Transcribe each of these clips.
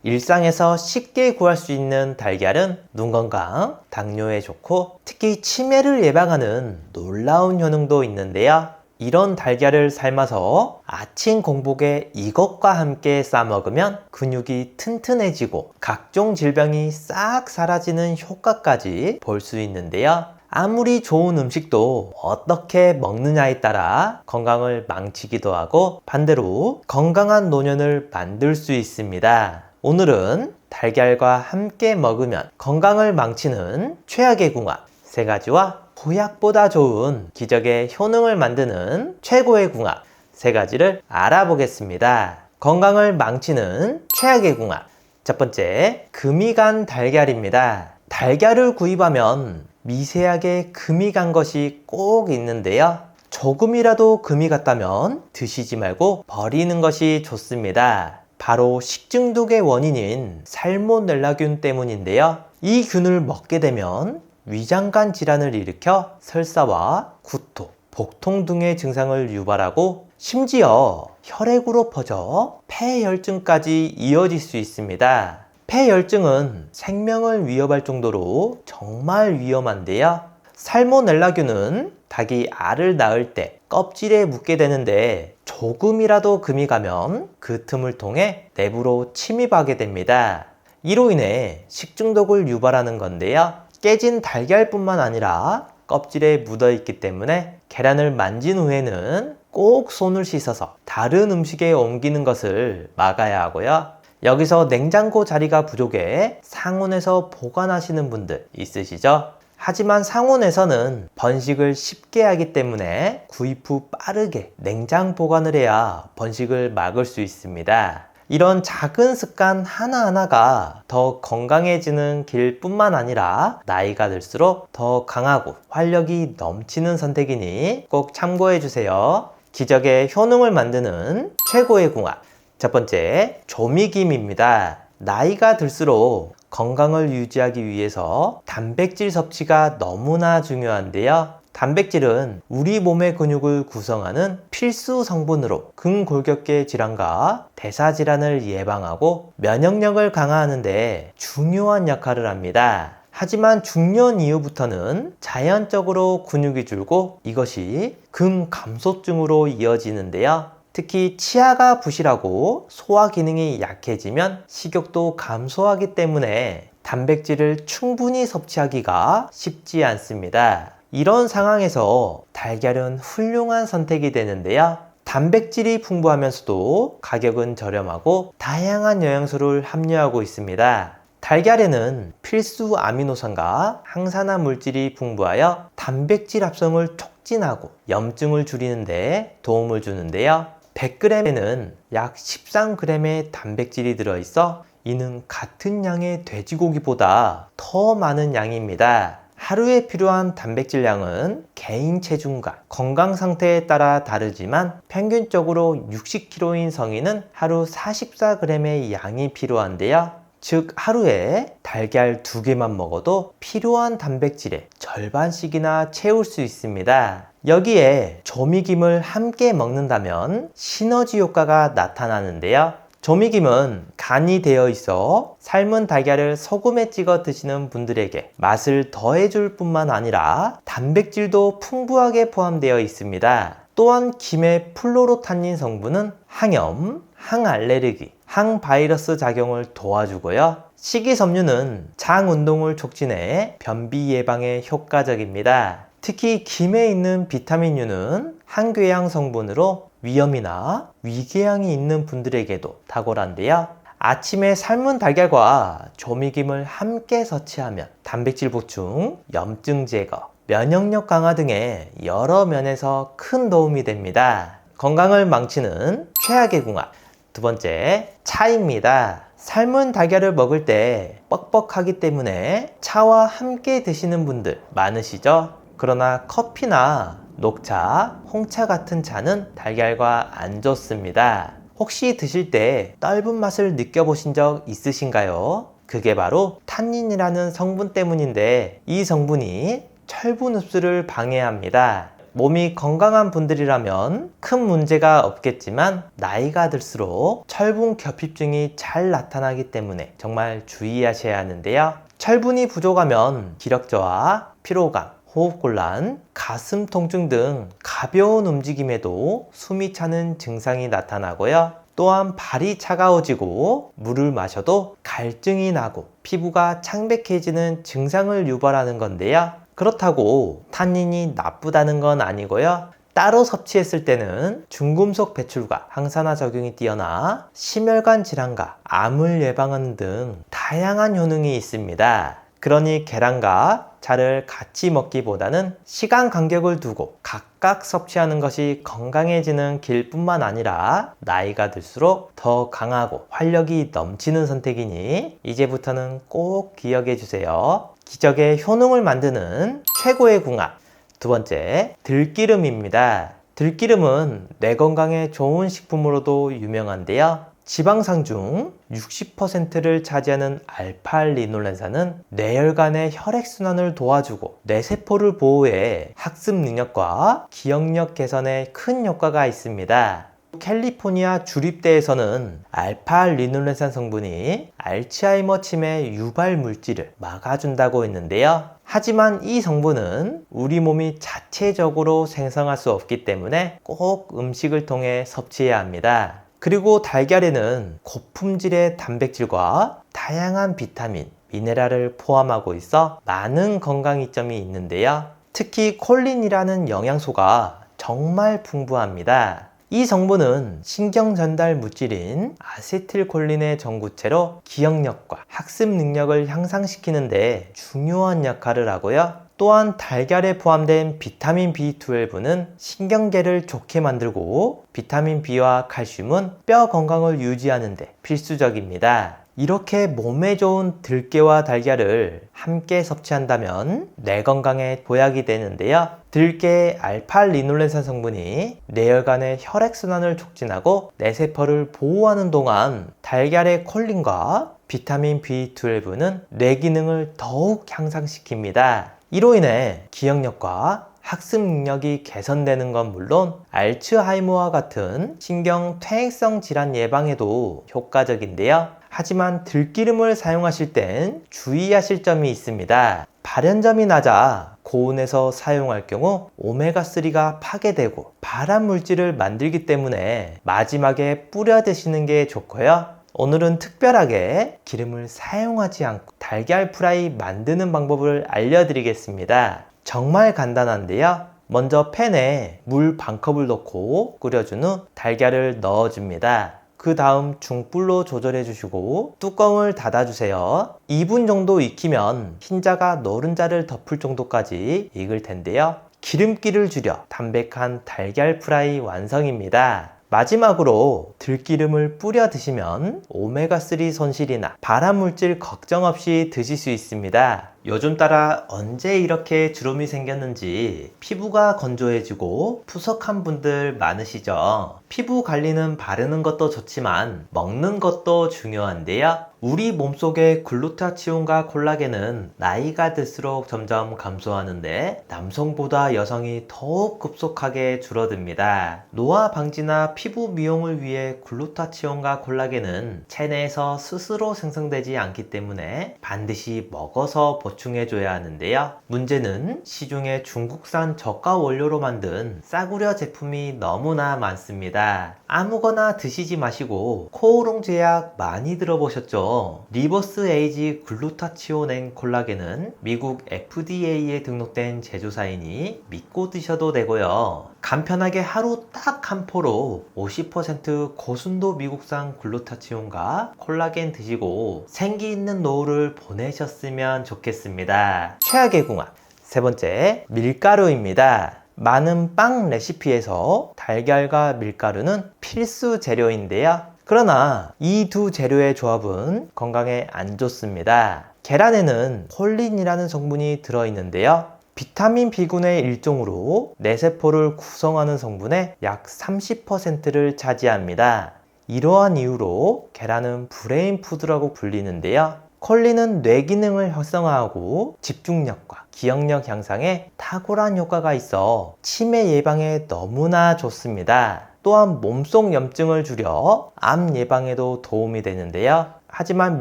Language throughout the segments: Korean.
일상에서 쉽게 구할 수 있는 달걀은 눈 건강, 당뇨에 좋고 특히 치매를 예방하는 놀라운 효능도 있는데요. 이런 달걀을 삶아서 아침 공복에 이것과 함께 싸 먹으면 근육이 튼튼해지고 각종 질병이 싹 사라지는 효과까지 볼 수 있는데요. 아무리 좋은 음식도 어떻게 먹느냐에 따라 건강을 망치기도 하고 반대로 건강한 노년을 만들 수 있습니다. 오늘은 달걀과 함께 먹으면 건강을 망치는 최악의 궁합 3가지와 보약보다 좋은 기적의 효능을 만드는 최고의 궁합 3가지를 알아보겠습니다. 건강을 망치는 최악의 궁합. 첫 번째, 금이 간 달걀입니다. 달걀을 구입하면 미세하게 금이 간 것이 꼭 있는데요. 조금이라도 금이 갔다면 드시지 말고 버리는 것이 좋습니다. 바로 식중독의 원인인 살모넬라균 때문인데요. 이 균을 먹게 되면 위장관 질환을 일으켜 설사와 구토, 복통 등의 증상을 유발하고 심지어 혈액으로 퍼져 폐혈증까지 이어질 수 있습니다. 폐혈증은 생명을 위협할 정도로 정말 위험한데요. 살모넬라균은 닭이 알을 낳을 때 껍질에 묻게 되는데 조금이라도 금이 가면 그 틈을 통해 내부로 침입하게 됩니다. 이로 인해 식중독을 유발하는 건데요. 깨진 달걀뿐만 아니라 껍질에 묻어 있기 때문에 계란을 만진 후에는 꼭 손을 씻어서 다른 음식에 옮기는 것을 막아야 하고요. 여기서 냉장고 자리가 부족해 상온에서 보관하시는 분들 있으시죠? 하지만 상온에서는 번식을 쉽게 하기 때문에 구입 후 빠르게 냉장 보관을 해야 번식을 막을 수 있습니다. 이런 작은 습관 하나하나가 더 건강해지는 길뿐만 아니라 나이가 들수록 더 강하고 활력이 넘치는 선택이니 꼭 참고해 주세요. 기적의 효능을 만드는 최고의 궁합. 첫 번째, 조미김입니다. 나이가 들수록 건강을 유지하기 위해서 단백질 섭취가 너무나 중요한데요. 단백질은 우리 몸의 근육을 구성하는 필수 성분으로 근골격계 질환과 대사 질환을 예방하고 면역력을 강화하는 데 중요한 역할을 합니다. 하지만 중년 이후부터는 자연적으로 근육이 줄고 이것이 근감소증으로 이어지는데요. 특히 치아가 부실하고 소화 기능이 약해지면 식욕도 감소하기 때문에 단백질을 충분히 섭취하기가 쉽지 않습니다. 이런 상황에서 달걀은 훌륭한 선택이 되는데요. 단백질이 풍부하면서도 가격은 저렴하고 다양한 영양소를 함유하고 있습니다. 달걀에는 필수 아미노산과 항산화 물질이 풍부하여 단백질 합성을 촉진하고 염증을 줄이는 데 도움을 주는데요. 100g에는 약 13g의 단백질이 들어있어 이는 같은 양의 돼지고기보다 더 많은 양입니다. 하루에 필요한 단백질량은 개인 체중과 건강 상태에 따라 다르지만 평균적으로 60kg인 성인은 하루 44g의 양이 필요한데요. 즉 하루에 달걀 2개만 먹어도 필요한 단백질의 절반씩이나 채울 수 있습니다. 여기에 조미김을 함께 먹는다면 시너지 효과가 나타나는데요. 조미김은 간이 되어 있어 삶은 달걀을 소금에 찍어 드시는 분들에게 맛을 더해줄 뿐만 아니라 단백질도 풍부하게 포함되어 있습니다. 또한 김의 플로로탄닌 성분은 항염, 항알레르기, 항바이러스 작용을 도와주고요. 식이섬유는 장 운동을 촉진해 변비 예방에 효과적입니다. 특히 김에 있는 비타민유는 항궤양 성분으로 위염이나 위궤양이 있는 분들에게도 탁월한데요. 아침에 삶은 달걀과 조미김을 함께 섭취하면 단백질 보충, 염증 제거, 면역력 강화 등의 여러 면에서 큰 도움이 됩니다. 건강을 망치는 최악의 궁합. 두 번째, 차입니다. 삶은 달걀을 먹을 때 뻑뻑하기 때문에 차와 함께 드시는 분들 많으시죠? 그러나 커피나 녹차, 홍차 같은 차는 달걀과 안 좋습니다. 혹시 드실 때 떫은 맛을 느껴보신 적 있으신가요? 그게 바로 탄닌이라는 성분 때문인데 이 성분이 철분 흡수를 방해합니다. 몸이 건강한 분들이라면 큰 문제가 없겠지만 나이가 들수록 철분 결핍증이 잘 나타나기 때문에 정말 주의하셔야 하는데요. 철분이 부족하면 기력 저하, 피로감, 호흡곤란, 가슴 통증 등 가벼운 움직임에도 숨이 차는 증상이 나타나고요. 또한 발이 차가워지고 물을 마셔도 갈증이 나고 피부가 창백해지는 증상을 유발하는 건데요. 그렇다고 탄닌이 나쁘다는 건 아니고요. 따로 섭취했을 때는 중금속 배출과 항산화 작용이 뛰어나 심혈관 질환과 암을 예방하는 등 다양한 효능이 있습니다. 그러니 계란과 차를 같이 먹기보다는 시간 간격을 두고 각각 섭취하는 것이 건강해지는 길뿐만 아니라 나이가 들수록 더 강하고 활력이 넘치는 선택이니 이제부터는 꼭 기억해 주세요. 기적의 효능을 만드는 최고의 궁합. 두 번째, 들기름입니다. 들기름은 뇌 건강에 좋은 식품으로도 유명한데요. 지방산 중 60%를 차지하는 알파리놀렌산은 뇌혈관의 혈액순환을 도와주고 뇌세포를 보호해 학습 능력과 기억력 개선에 큰 효과가 있습니다. 캘리포니아 주립대에서는 알파리놀렌산 성분이 알츠하이머 치매 유발 물질을 막아준다고 했는데요. 하지만 이 성분은 우리 몸이 자체적으로 생성할 수 없기 때문에 꼭 음식을 통해 섭취해야 합니다. 그리고 달걀에는 고품질의 단백질과 다양한 비타민, 미네랄을 포함하고 있어 많은 건강 이점이 있는데요. 특히 콜린이라는 영양소가 정말 풍부합니다. 이 성분은 신경 전달 물질인 아세틸콜린의 전구체로 기억력과 학습 능력을 향상시키는데 중요한 역할을 하고요. 또한 달걀에 포함된 비타민 B12는 신경계를 좋게 만들고 비타민 B와 칼슘은 뼈 건강을 유지하는 데 필수적입니다. 이렇게 몸에 좋은 들깨와 달걀을 함께 섭취한다면 뇌 건강에 보약이 되는데요. 들깨의 알파리놀렌산 성분이 뇌혈관의 혈액순환을 촉진하고 뇌세포를 보호하는 동안 달걀의 콜린과 비타민 B12는 뇌 기능을 더욱 향상시킵니다. 이로 인해 기억력과 학습 능력이 개선되는 건 물론 알츠하이머와 같은 신경 퇴행성 질환 예방에도 효과적인데요. 하지만 들기름을 사용하실 땐 주의하실 점이 있습니다. 발연점이 낮아 고온에서 사용할 경우 오메가3가 파괴되고 발암 물질을 만들기 때문에 마지막에 뿌려 드시는 게 좋고요. 오늘은 특별하게 기름을 사용하지 않고 달걀 프라이 만드는 방법을 알려드리겠습니다. 정말 간단한데요. 먼저 팬에 물 반컵을 넣고 끓여준 후 달걀을 넣어줍니다. 그 다음 중불로 조절해 주시고 뚜껑을 닫아 주세요. 2분 정도 익히면 흰자가 노른자를 덮을 정도까지 익을 텐데요. 기름기를 줄여 담백한 달걀 프라이 완성입니다. 마지막으로 들기름을 뿌려 드시면 오메가3 손실이나 발암물질 걱정 없이 드실 수 있습니다. 요즘 따라 언제 이렇게 주름이 생겼는지 피부가 건조해지고 푸석한 분들 많으시죠? 피부 관리는 바르는 것도 좋지만 먹는 것도 중요한데요. 우리 몸속의 글루타치온과 콜라겐은 나이가 들수록 점점 감소하는데 남성보다 여성이 더욱 급속하게 줄어듭니다. 노화 방지나 피부 미용을 위해 글루타치온과 콜라겐은 체내에서 스스로 생성되지 않기 때문에 반드시 먹어서 보충해줘야 하는데요. 문제는 시중에 중국산 저가 원료로 만든 싸구려 제품이 너무나 많습니다. 아무거나 드시지 마시고 코오롱 제약 많이 들어보셨죠? 리버스 에이지 글루타치온 앤 콜라겐은 미국 FDA에 등록된 제조사이니 믿고 드셔도 되고요. 간편하게 하루 딱 한 포로 50% 고순도 미국산 글루타치온과 콜라겐 드시고 생기 있는 노후를 보내셨으면 좋겠습니다. 최악의 궁합. 세 번째, 밀가루입니다. 많은 빵 레시피에서 달걀과 밀가루는 필수 재료인데요. 그러나 이 두 재료의 조합은 건강에 안 좋습니다. 계란에는 콜린이라는 성분이 들어있는데요. 비타민 B군의 일종으로 뇌세포를 구성하는 성분의 약 30%를 차지합니다. 이러한 이유로 계란은 브레인 푸드라고 불리는데요. 콜린은 뇌 기능을 활성화하고 집중력과 기억력 향상에 탁월한 효과가 있어 치매 예방에 너무나 좋습니다. 또한 몸속 염증을 줄여 암 예방에도 도움이 되는데요. 하지만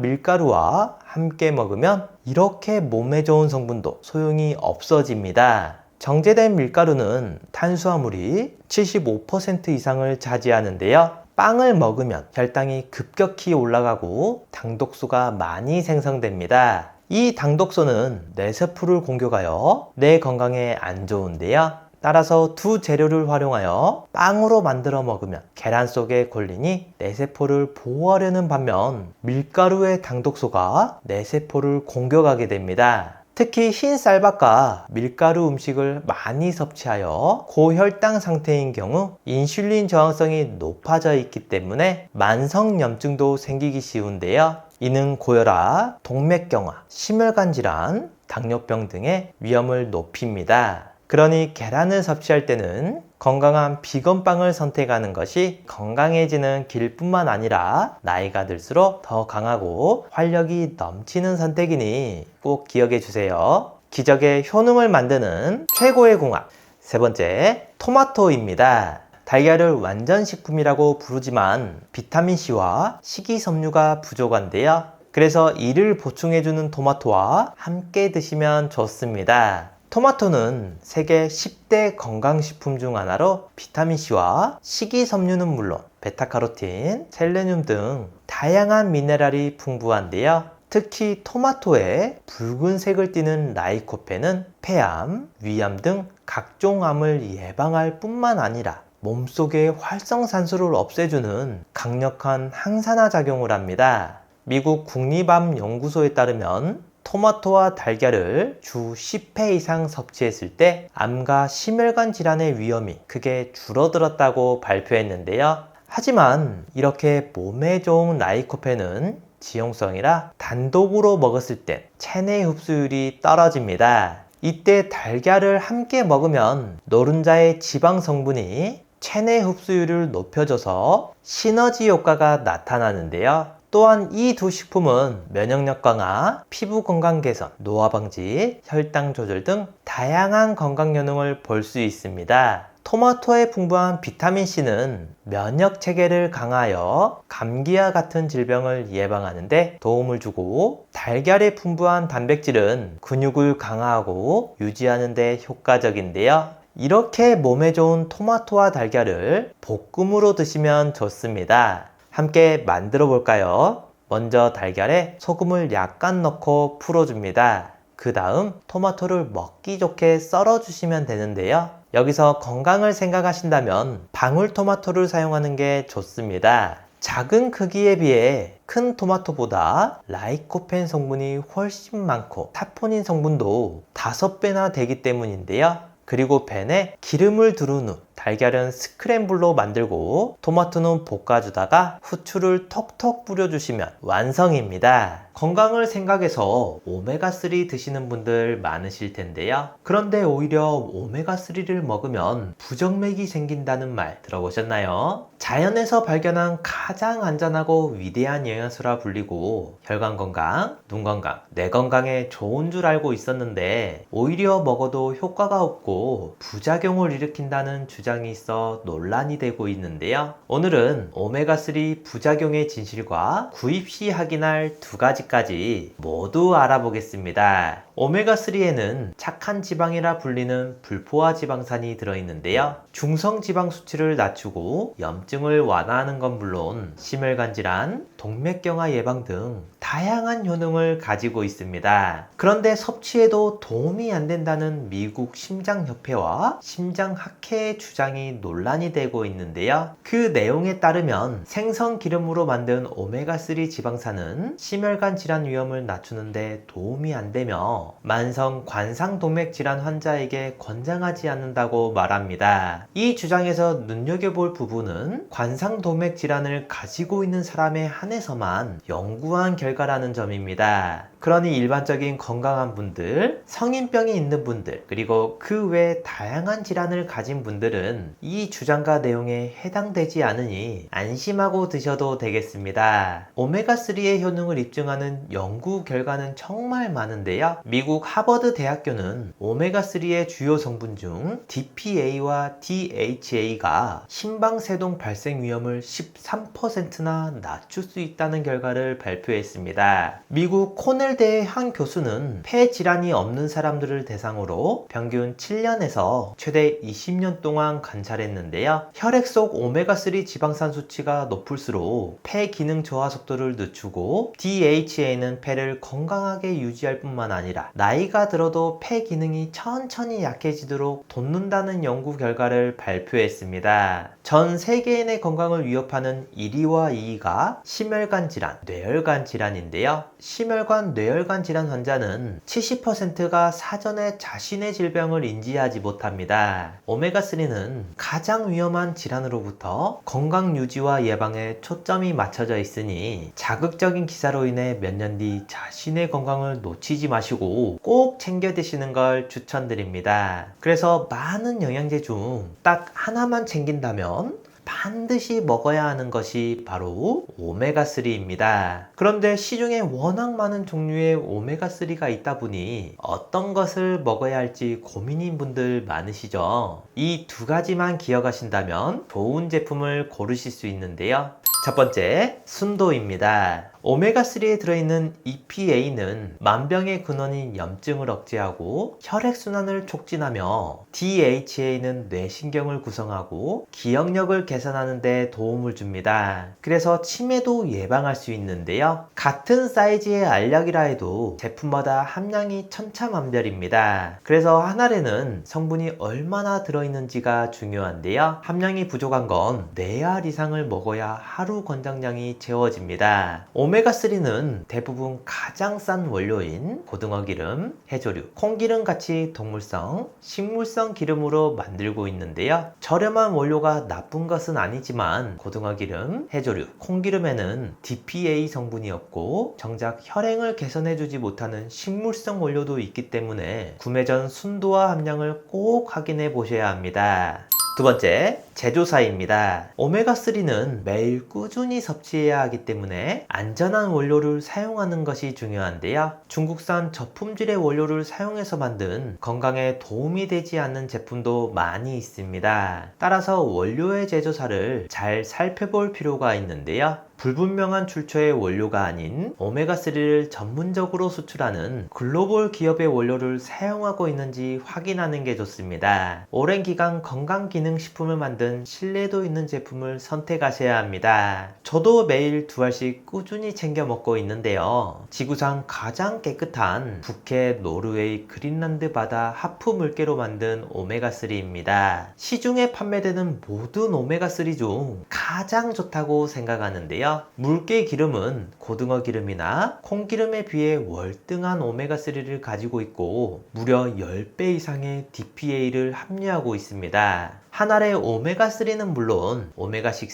밀가루와 함께 먹으면 이렇게 몸에 좋은 성분도 소용이 없어집니다. 정제된 밀가루는 탄수화물이 75% 이상을 차지하는데요. 빵을 먹으면 혈당이 급격히 올라가고 당독소가 많이 생성됩니다. 이 당독소는 뇌세포를 공격하여 뇌 건강에 안 좋은데요. 따라서 두 재료를 활용하여 빵으로 만들어 먹으면 계란 속의 콜린이 뇌세포를 보호하려는 반면 밀가루의 당독소가 뇌세포를 공격하게 됩니다. 특히 흰 쌀밥과 밀가루 음식을 많이 섭취하여 고혈당 상태인 경우 인슐린 저항성이 높아져 있기 때문에 만성염증도 생기기 쉬운데요. 이는 고혈압, 동맥경화, 심혈관 질환, 당뇨병 등의 위험을 높입니다. 그러니 계란을 섭취할 때는 건강한 비건빵을 선택하는 것이 건강해지는 길뿐만 아니라 나이가 들수록 더 강하고 활력이 넘치는 선택이니 꼭 기억해 주세요. 기적의 효능을 만드는 최고의 공학. 세 번째, 토마토입니다. 달걀을 완전식품이라고 부르지만 비타민C와 식이섬유가 부족한데요. 그래서 이를 보충해주는 토마토와 함께 드시면 좋습니다. 토마토는 세계 10대 건강식품 중 하나로 비타민C와 식이섬유는 물론 베타카로틴, 셀레늄 등 다양한 미네랄이 풍부한데요. 특히 토마토의 붉은색을 띠는 라이코펜은 폐암, 위암 등 각종 암을 예방할 뿐만 아니라 몸속의 활성산소를 없애주는 강력한 항산화 작용을 합니다. 미국 국립암연구소에 따르면 토마토와 달걀을 주 10회 이상 섭취했을 때 암과 심혈관 질환의 위험이 크게 줄어들었다고 발표했는데요. 하지만 이렇게 몸에 좋은 라이코펜은 지용성이라 단독으로 먹었을 땐 체내 흡수율이 떨어집니다. 이때 달걀을 함께 먹으면 노른자의 지방 성분이 체내 흡수율을 높여줘서 시너지 효과가 나타나는데요. 또한 이 두 식품은 면역력 강화, 피부 건강 개선, 노화 방지, 혈당 조절 등 다양한 건강 효능을 볼 수 있습니다. 토마토에 풍부한 비타민C는 면역 체계를 강화하여 감기와 같은 질병을 예방하는 데 도움을 주고, 달걀에 풍부한 단백질은 근육을 강화하고 유지하는 데 효과적인데요. 이렇게 몸에 좋은 토마토와 달걀을 볶음으로 드시면 좋습니다. 함께 만들어 볼까요? 먼저 달걀에 소금을 약간 넣고 풀어줍니다. 그 다음 토마토를 먹기 좋게 썰어 주시면 되는데요. 여기서 건강을 생각하신다면 방울토마토를 사용하는 게 좋습니다. 작은 크기에 비해 큰 토마토보다 라이코펜 성분이 훨씬 많고 사포닌 성분도 5배나 되기 때문인데요. 그리고 팬에 기름을 두른 후 달걀은 스크램블로 만들고 토마토는 볶아주다가 후추를 톡톡 뿌려주시면 완성입니다. 건강을 생각해서 오메가3 드시는 분들 많으실 텐데요. 그런데 오히려 오메가3를 먹으면 부정맥이 생긴다는 말 들어보셨나요? 자연에서 발견한 가장 안전하고 위대한 영양소라 불리고 혈관 건강, 눈 건강, 뇌 건강에 좋은 줄 알고 있었는데 오히려 먹어도 효과가 없고 부작용을 일으킨다는 주장이 있어 논란이 되고 있는데요. 오늘은 오메가3 부작용의 진실과 구입 시 확인할 두 가지까지 모두 알아보겠습니다. 오메가3에는 착한 지방이라 불리는 불포화 지방산이 들어있는데요. 중성 지방 수치를 낮추고 염증을 완화하는 건 물론 심혈관 질환, 동맥경화 예방 등 다양한 효능을 가지고 있습니다. 그런데 섭취해도 도움이 안 된다는 미국 심장협회와 심장학회의 주장이 논란이 되고 있는데요. 그 내용에 따르면 생선 기름으로 만든 오메가3 지방산은 심혈관 질환 위험을 낮추는데 도움이 안 되며 만성 관상동맥 질환 환자에게 권장하지 않는다고 말합니다. 이 주장에서 눈여겨볼 부분은 관상동맥 질환을 가지고 있는 사람에 한해서만 연구한 결과라는 점입니다. 그러니 일반적인 건강한 분들, 성인병이 있는 분들, 그리고 그 외 다양한 질환을 가진 분들은 오메가3는 이 주장과 내용에 해당되지 않으니 안심하고 드셔도 되겠습니다. 오메가3의 효능을 입증하는 연구 결과는 정말 많은데요. 미국 하버드 대학교는 오메가3의 주요 성분 중 DPA와 DHA가 심방세동 발생 위험을 13%나 낮출 수 있다는 결과를 발표했습니다. 미국 코넬대의 한 교수는 폐 질환이 없는 사람들을 대상으로 평균 7년에서 최대 20년 동안 관찰했는데요. 혈액 속 오메가3 지방산 수치가 높을수록 폐 기능 저하 속도를 늦추고 DHA는 폐를 건강하게 유지할 뿐만 아니라 나이가 들어도 폐 기능이 천천히 약해지도록 돕는다는 연구 결과를 발표했습니다. 전 세계인의 건강을 위협하는 1위와 2위가 심혈관 질환, 뇌혈관 질환인데요. 심혈관, 뇌혈관 질환 환자는 70%가 사전에 자신의 질병을 인지하지 못합니다. 오메가3는 가장 위험한 질환으로부터 건강 유지와 예방에 초점이 맞춰져 있으니 자극적인 기사로 인해 몇 년 뒤 자신의 건강을 놓치지 마시고 꼭 챙겨 드시는 걸 추천드립니다. 그래서 많은 영양제 중 딱 하나만 챙긴다면 반드시 먹어야 하는 것이 바로 오메가3입니다. 그런데 시중에 워낙 많은 종류의 오메가3가 있다 보니 어떤 것을 먹어야 할지 고민인 분들 많으시죠? 이 두 가지만 기억하신다면 좋은 제품을 고르실 수 있는데요. 첫 번째, 순도입니다. 오메가3에 들어있는 EPA는 만병의 근원인 염증을 억제하고 혈액순환을 촉진하며 DHA는 뇌신경을 구성하고 기억력을 개선하는 데 도움을 줍니다. 그래서 치매도 예방할 수 있는데요. 같은 사이즈의 알약이라 해도 제품마다 함량이 천차만별입니다. 그래서 한 알에는 성분이 얼마나 들어있는지가 중요한데요. 함량이 부족한 건 4알 이상을 먹어야 하루 권장량이 채워집니다. 오메가3는 대부분 가장 싼 원료인 고등어 기름, 해조류, 콩기름 같이 동물성, 식물성 기름으로 만들고 있는데요. 저렴한 원료가 나쁜 것은 아니지만 고등어 기름, 해조류, 콩기름에는 DPA 성분이 없고 정작 혈행을 개선해주지 못하는 식물성 원료도 있기 때문에 구매 전 순도와 함량을 꼭 확인해 보셔야 합니다. 두 번째, 제조사입니다. 오메가3는 매일 꾸준히 섭취해야 하기 때문에 안전한 원료를 사용하는 것이 중요한데요. 중국산 저품질의 원료를 사용해서 만든 건강에 도움이 되지 않는 제품도 많이 있습니다. 따라서 원료의 제조사를 잘 살펴볼 필요가 있는데요. 불분명한 출처의 원료가 아닌 오메가3를 전문적으로 수출하는 글로벌 기업의 원료를 사용하고 있는지 확인하는 게 좋습니다. 오랜 기간 건강기능식품을 만든 신뢰도 있는 제품을 선택하셔야 합니다. 저도 매일 2알씩 꾸준히 챙겨 먹고 있는데요. 지구상 가장 깨끗한 북해, 노르웨이, 그린란드 바다 하프 물개로 만든 오메가3입니다. 시중에 판매되는 모든 오메가3 중 가장 좋다고 생각하는데요. 물개 기름은 고등어 기름이나 콩기름에 비해 월등한 오메가3를 가지고 있고 무려 10배 이상의 DPA를 함유하고 있습니다. 한 알의 오메가3는 물론 오메가6,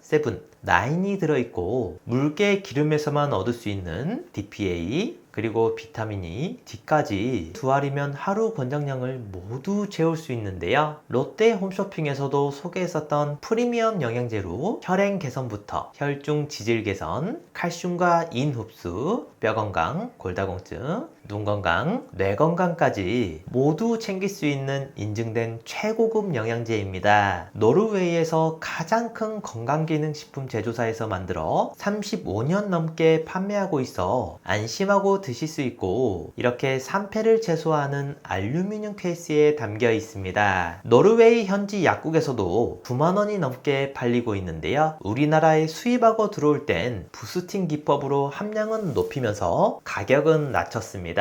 7, 9이 들어있고 물개 기름에서만 얻을 수 있는 DPA 그리고 비타민이 D까지 2알이면 하루 권장량을 모두 채울 수 있는데요. 롯데 홈쇼핑에서도 소개했었던 프리미엄 영양제로 혈행 개선부터 혈중 지질 개선, 칼슘과 인 흡수, 뼈 건강, 골다공증, 눈 건강, 뇌 건강까지 모두 챙길 수 있는 인증된 최고급 영양제입니다. 노르웨이에서 가장 큰 건강기능식품 제조사에서 만들어 35년 넘게 판매하고 있어 안심하고 드실 수 있고 이렇게 산패를 최소화하는 알루미늄 케이스에 담겨 있습니다. 노르웨이 현지 약국에서도 9만 원이 넘게 팔리고 있는데요. 우리나라에 수입하고 들어올 땐 부스팅 기법으로 함량은 높이면서 가격은 낮췄습니다.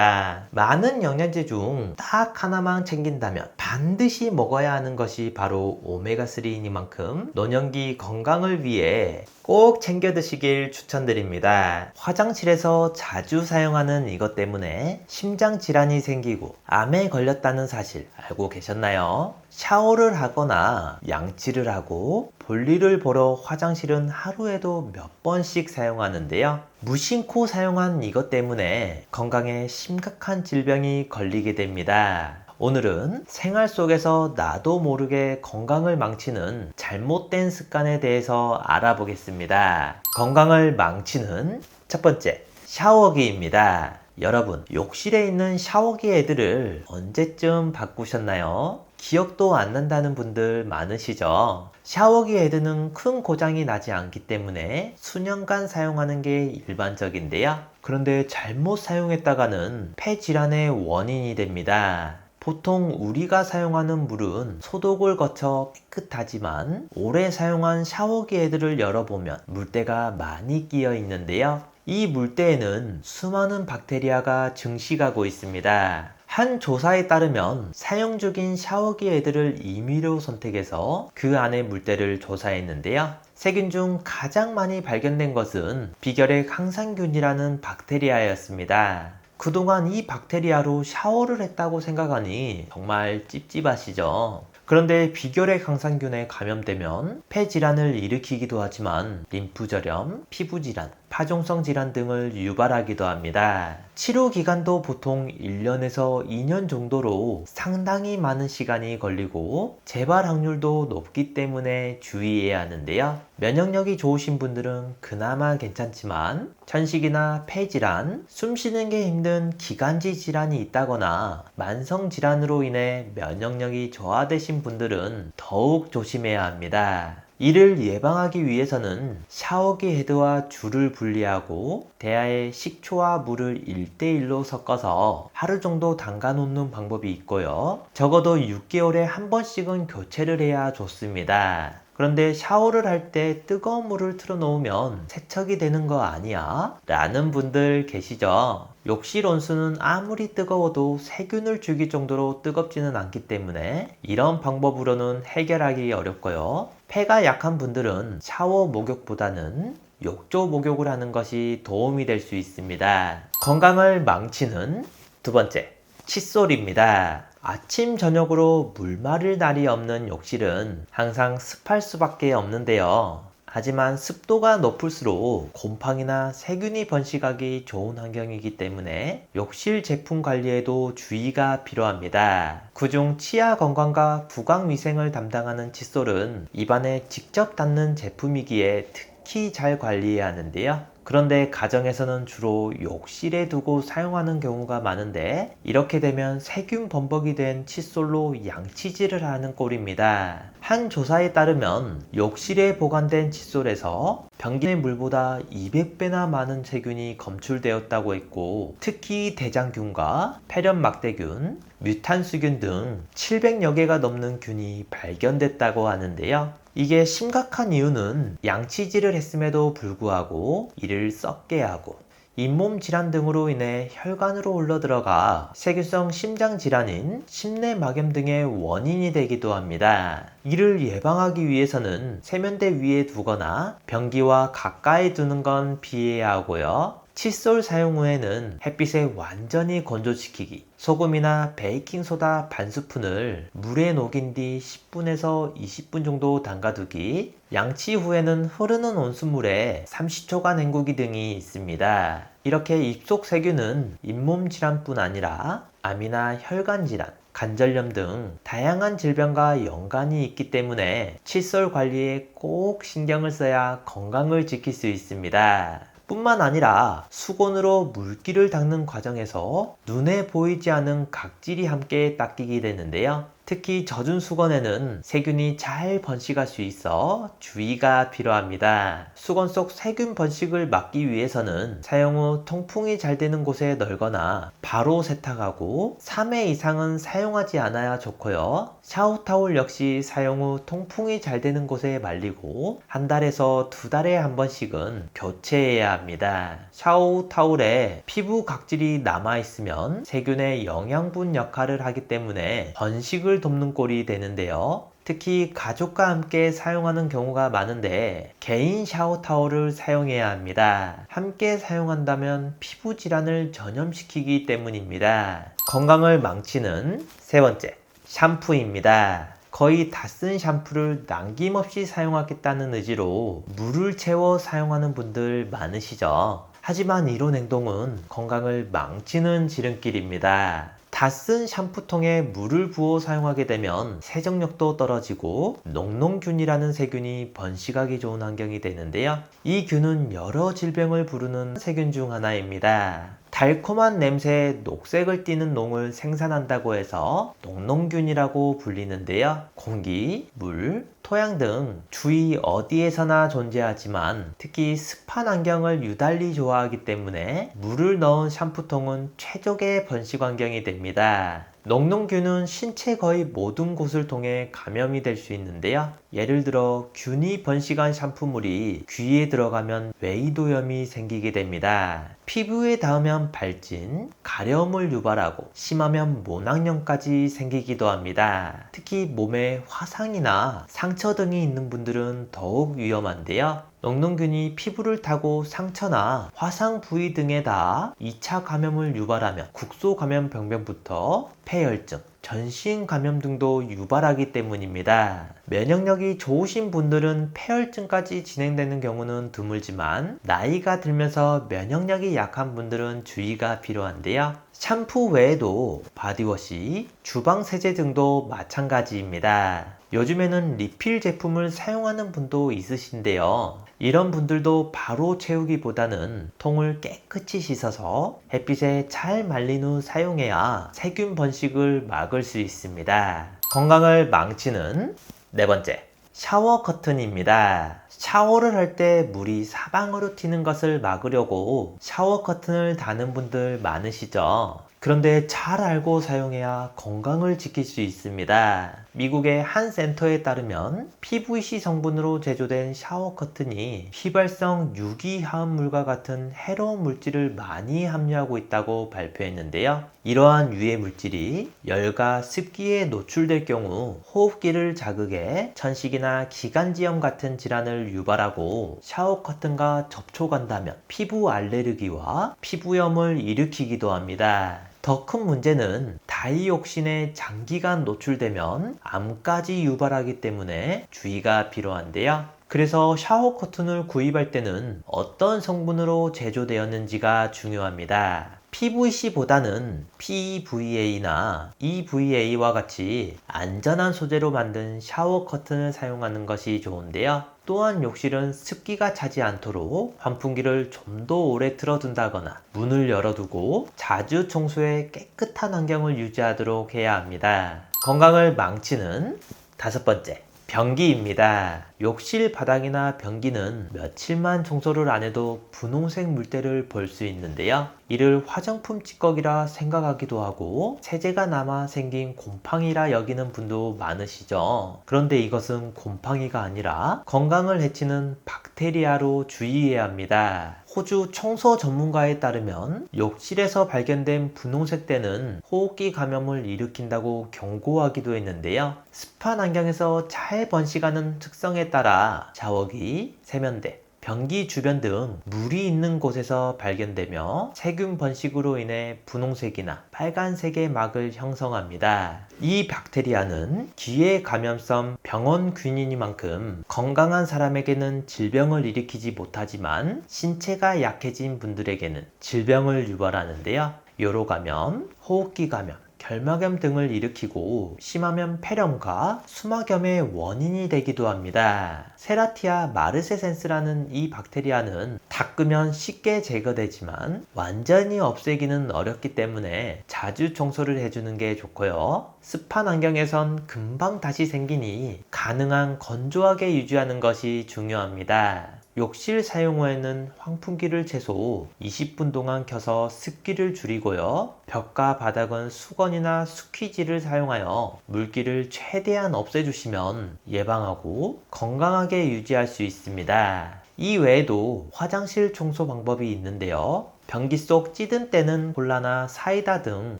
많은 영양제 중 딱 하나만 챙긴다면 반드시 먹어야 하는 것이 바로 오메가3이니만큼 노년기 건강을 위해 꼭 챙겨 드시길 추천드립니다. 화장실에서 자주 사용하는 이것 때문에 심장 질환이 생기고 암에 걸렸다는 사실 알고 계셨나요? 샤워를 하거나 양치를 하고 볼일을 보러 화장실은 하루에도 몇 번씩 사용하는데요. 무심코 사용한 이것 때문에 건강에 심각한 질병이 걸리게 됩니다. 오늘은 생활 속에서 나도 모르게 건강을 망치는 잘못된 습관에 대해서 알아보겠습니다. 건강을 망치는 첫 번째, 샤워기입니다. 여러분, 욕실에 있는 샤워기 헤드를 언제쯤 바꾸셨나요? 기억도 안 난다는 분들 많으시죠? 샤워기 헤드는 큰 고장이 나지 않기 때문에 수년간 사용하는 게 일반적인데요. 그런데 잘못 사용했다가는 폐 질환의 원인이 됩니다. 보통 우리가 사용하는 물은 소독을 거쳐 깨끗하지만 오래 사용한 샤워기 헤드를 열어보면 물때가 많이 끼어 있는데요. 이 물때에는 수많은 박테리아가 증식하고 있습니다. 한 조사에 따르면 사용 중인 샤워기 헤드를 임의로 선택해서 그 안의 물때를 조사했는데요. 세균 중 가장 많이 발견된 것은 비결핵 항산균이라는 박테리아였습니다. 그동안 이 박테리아로 샤워를 했다고 생각하니 정말 찝찝하시죠? 그런데 비결핵 항산균에 감염되면 폐 질환을 일으키기도 하지만 림프절염, 피부질환, 파종성 질환 등을 유발하기도 합니다. 치료 기간도 보통 1년에서 2년 정도로 상당히 많은 시간이 걸리고 재발 확률도 높기 때문에 주의해야 하는데요. 면역력이 좋으신 분들은 그나마 괜찮지만 천식이나 폐질환, 숨 쉬는 게 힘든 기관지 질환이 있다거나 만성 질환으로 인해 면역력이 저하되신 분들은 더욱 조심해야 합니다. 이를 예방하기 위해서는 샤워기 헤드와 줄을 분리하고 대야에 식초와 물을 1대1로 섞어서 하루 정도 담가 놓는 방법이 있고요. 적어도 6개월에 한 번씩은 교체를 해야 좋습니다. 그런데 샤워를 할 때 뜨거운 물을 틀어 놓으면 세척이 되는 거 아니야? 라는 분들 계시죠? 욕실 온수는 아무리 뜨거워도 세균을 죽일 정도로 뜨겁지는 않기 때문에 이런 방법으로는 해결하기 어렵고요. 폐가 약한 분들은 샤워 목욕보다는 욕조 목욕을 하는 것이 도움이 될 수 있습니다. 건강을 망치는 두 번째, 칫솔입니다. 아침 저녁으로 물 마를 날이 없는 욕실은 항상 습할 수밖에 없는데요. 하지만 습도가 높을수록 곰팡이나 세균이 번식하기 좋은 환경이기 때문에 욕실 제품 관리에도 주의가 필요합니다. 그중 치아 건강과 부강 위생을 담당하는 칫솔은 입안에 직접 닿는 제품이기에 특히 잘 관리해야 하는데요. 그런데 가정에서는 주로 욕실에 두고 사용하는 경우가 많은데 이렇게 되면 세균 범벅이 된 칫솔로 양치질을 하는 꼴입니다. 한 조사에 따르면 욕실에 보관된 칫솔에서 변기의 물보다 200배나 많은 세균이 검출되었다고 했고 특히 대장균과 폐렴막대균, 뮤탄수균 등 700여 개가 넘는 균이 발견됐다고 하는데요. 이게 심각한 이유는 양치질을 했음에도 불구하고 이를 썩게 하고 잇몸 질환 등으로 인해 혈관으로 흘러들어가 세균성 심장 질환인 심내막염 등의 원인이 되기도 합니다. 이를 예방하기 위해서는 세면대 위에 두거나 변기와 가까이 두는 건 피해야 하고요. 칫솔 사용 후에는 햇빛에 완전히 건조시키기, 소금이나 베이킹소다 반 스푼을 물에 녹인 뒤 10분에서 20분 정도 담가두기, 양치 후에는 흐르는 온수물에 30초간 헹구기 등이 있습니다. 이렇게 입속 세균은 잇몸 질환뿐 아니라 암이나 혈관 질환, 관절염 등 다양한 질병과 연관이 있기 때문에 칫솔 관리에 꼭 신경을 써야 건강을 지킬 수 있습니다. 뿐만 아니라 수건으로 물기를 닦는 과정에서 눈에 보이지 않는 각질이 함께 닦이게 되는데요. 특히 젖은 수건에는 세균이 잘 번식할 수 있어 주의가 필요합니다. 수건 속 세균 번식을 막기 위해서는 사용 후 통풍이 잘 되는 곳에 널거나 바로 세탁하고 3회 이상은 사용하지 않아야 좋고요. 샤워타올 역시 사용 후 통풍이 잘 되는 곳에 말리고 한 달에서 두 달에 한 번씩은 교체해야 합니다. 샤워 후 타올에 피부 각질이 남아있으면 세균의 영양분 역할을 하기 때문에 번식을 돕는 꼴이 되는데요. 특히 가족과 함께 사용하는 경우가 많은데 개인 샤워 타월을 사용해야 합니다. 함께 사용한다면 피부 질환을 전염시키기 때문입니다. 건강을 망치는 세 번째, 샴푸입니다. 거의 다 쓴 샴푸를 남김없이 사용하겠다는 의지로 물을 채워 사용하는 분들 많으시죠? 하지만 이런 행동은 건강을 망치는 지름길입니다. 다 쓴 샴푸통에 물을 부어 사용하게 되면 세정력도 떨어지고 녹농균이라는 세균이 번식하기 좋은 환경이 되는데요. 이 균은 여러 질병을 부르는 세균 중 하나입니다. 달콤한 냄새에 녹색을 띠는 농을 생산한다고 해서 녹농균이라고 불리는데요. 공기, 물, 토양 등 주위 어디에서나 존재하지만 특히 습한 환경을 유달리 좋아하기 때문에 물을 넣은 샴푸통은 최적의 번식 환경이 됩니다. 녹농균은 신체 거의 모든 곳을 통해 감염이 될 수 있는데요. 예를 들어 균이 번식한 샴푸물이 귀에 들어가면 외이도염이 생기게 됩니다. 피부에 닿으면 발진, 가려움을 유발하고 심하면 모낭염까지 생기기도 합니다. 특히 몸에 화상이나 상처 등이 있는 분들은 더욱 위험한데요. 녹농균이 피부를 타고 상처나 화상 부위 등에 닿아 2차 감염을 유발하면 국소 감염 병변부터 폐혈증, 전신 감염 등도 유발하기 때문입니다. 면역력이 좋으신 분들은 폐혈증까지 진행되는 경우는 드물지만 나이가 들면서 면역력이 약한 분들은 주의가 필요한데요. 샴푸 외에도 바디워시, 주방 세제 등도 마찬가지입니다. 요즘에는 리필 제품을 사용하는 분도 있으신데요. 이런 분들도 바로 채우기보다는 통을 깨끗이 씻어서 햇빛에 잘 말린 후 사용해야 세균 번식을 막을 수 있습니다. 건강을 망치는 네 번째, 샤워 커튼입니다. 샤워를 할 때 물이 사방으로 튀는 것을 막으려고 샤워 커튼을 다는 분들 많으시죠? 그런데 잘 알고 사용해야 건강을 지킬 수 있습니다. 미국의 한 센터에 따르면 PVC 성분으로 제조된 샤워 커튼이 휘발성 유기화합물과 같은 해로운 물질을 많이 함유하고 있다고 발표했는데요. 이러한 유해 물질이 열과 습기에 노출될 경우 호흡기를 자극해 천식이나 기관지염 같은 질환을 유발하고 샤워 커튼과 접촉한다면 피부 알레르기와 피부염을 일으키기도 합니다. 더 큰 문제는 다이옥신에 장기간 노출되면 암까지 유발하기 때문에 주의가 필요한데요. 그래서 샤워 커튼을 구입할 때는 어떤 성분으로 제조되었는지가 중요합니다. PVC보다는 PVA나 EVA와 같이 안전한 소재로 만든 샤워 커튼을 사용하는 것이 좋은데요. 또한 욕실은 습기가 차지 않도록 환풍기를 좀 더 오래 틀어둔다거나 문을 열어두고 자주 청소해 깨끗한 환경을 유지하도록 해야 합니다. 건강을 망치는 다섯 번째, 변기입니다. 욕실 바닥이나 변기는 며칠만 청소를 안 해도 분홍색 물때를 볼 수 있는데요. 이를 화장품 찌꺼기라 생각하기도 하고 세제가 남아 생긴 곰팡이라 여기는 분도 많으시죠. 그런데 이것은 곰팡이가 아니라 건강을 해치는 박테리아로 주의해야 합니다. 호주 청소 전문가에 따르면 욕실에서 발견된 분홍색 때는 호흡기 감염을 일으킨다고 경고하기도 했는데요. 습한 환경에서 잘 번식하는 특성에 따라 샤워기, 세면대, 변기 주변 등 물이 있는 곳에서 발견되며 세균 번식으로 인해 분홍색이나 빨간색의 막을 형성합니다. 이 박테리아는 기회 감염성 병원균이니만큼 건강한 사람에게는 질병을 일으키지 못하지만 신체가 약해진 분들에게는 질병을 유발하는데요. 요로 감염, 호흡기 감염, 결막염 등을 일으키고 심하면 폐렴과 수막염의 원인이 되기도 합니다. 세라티아 마르세센스라는 이 박테리아는 닦으면 쉽게 제거되지만 완전히 없애기는 어렵기 때문에 자주 청소를 해주는 게 좋고요. 습한 환경에선 금방 다시 생기니 가능한 건조하게 유지하는 것이 중요합니다. 욕실 사용 후에는 환풍기를 최소 20분 동안 켜서 습기를 줄이고요. 벽과 바닥은 수건이나 스퀴지를 사용하여 물기를 최대한 없애주시면 예방하고 건강하게 유지할 수 있습니다. 이 외에도 화장실 청소 방법이 있는데요. 변기 속 찌든 때는 콜라나 사이다 등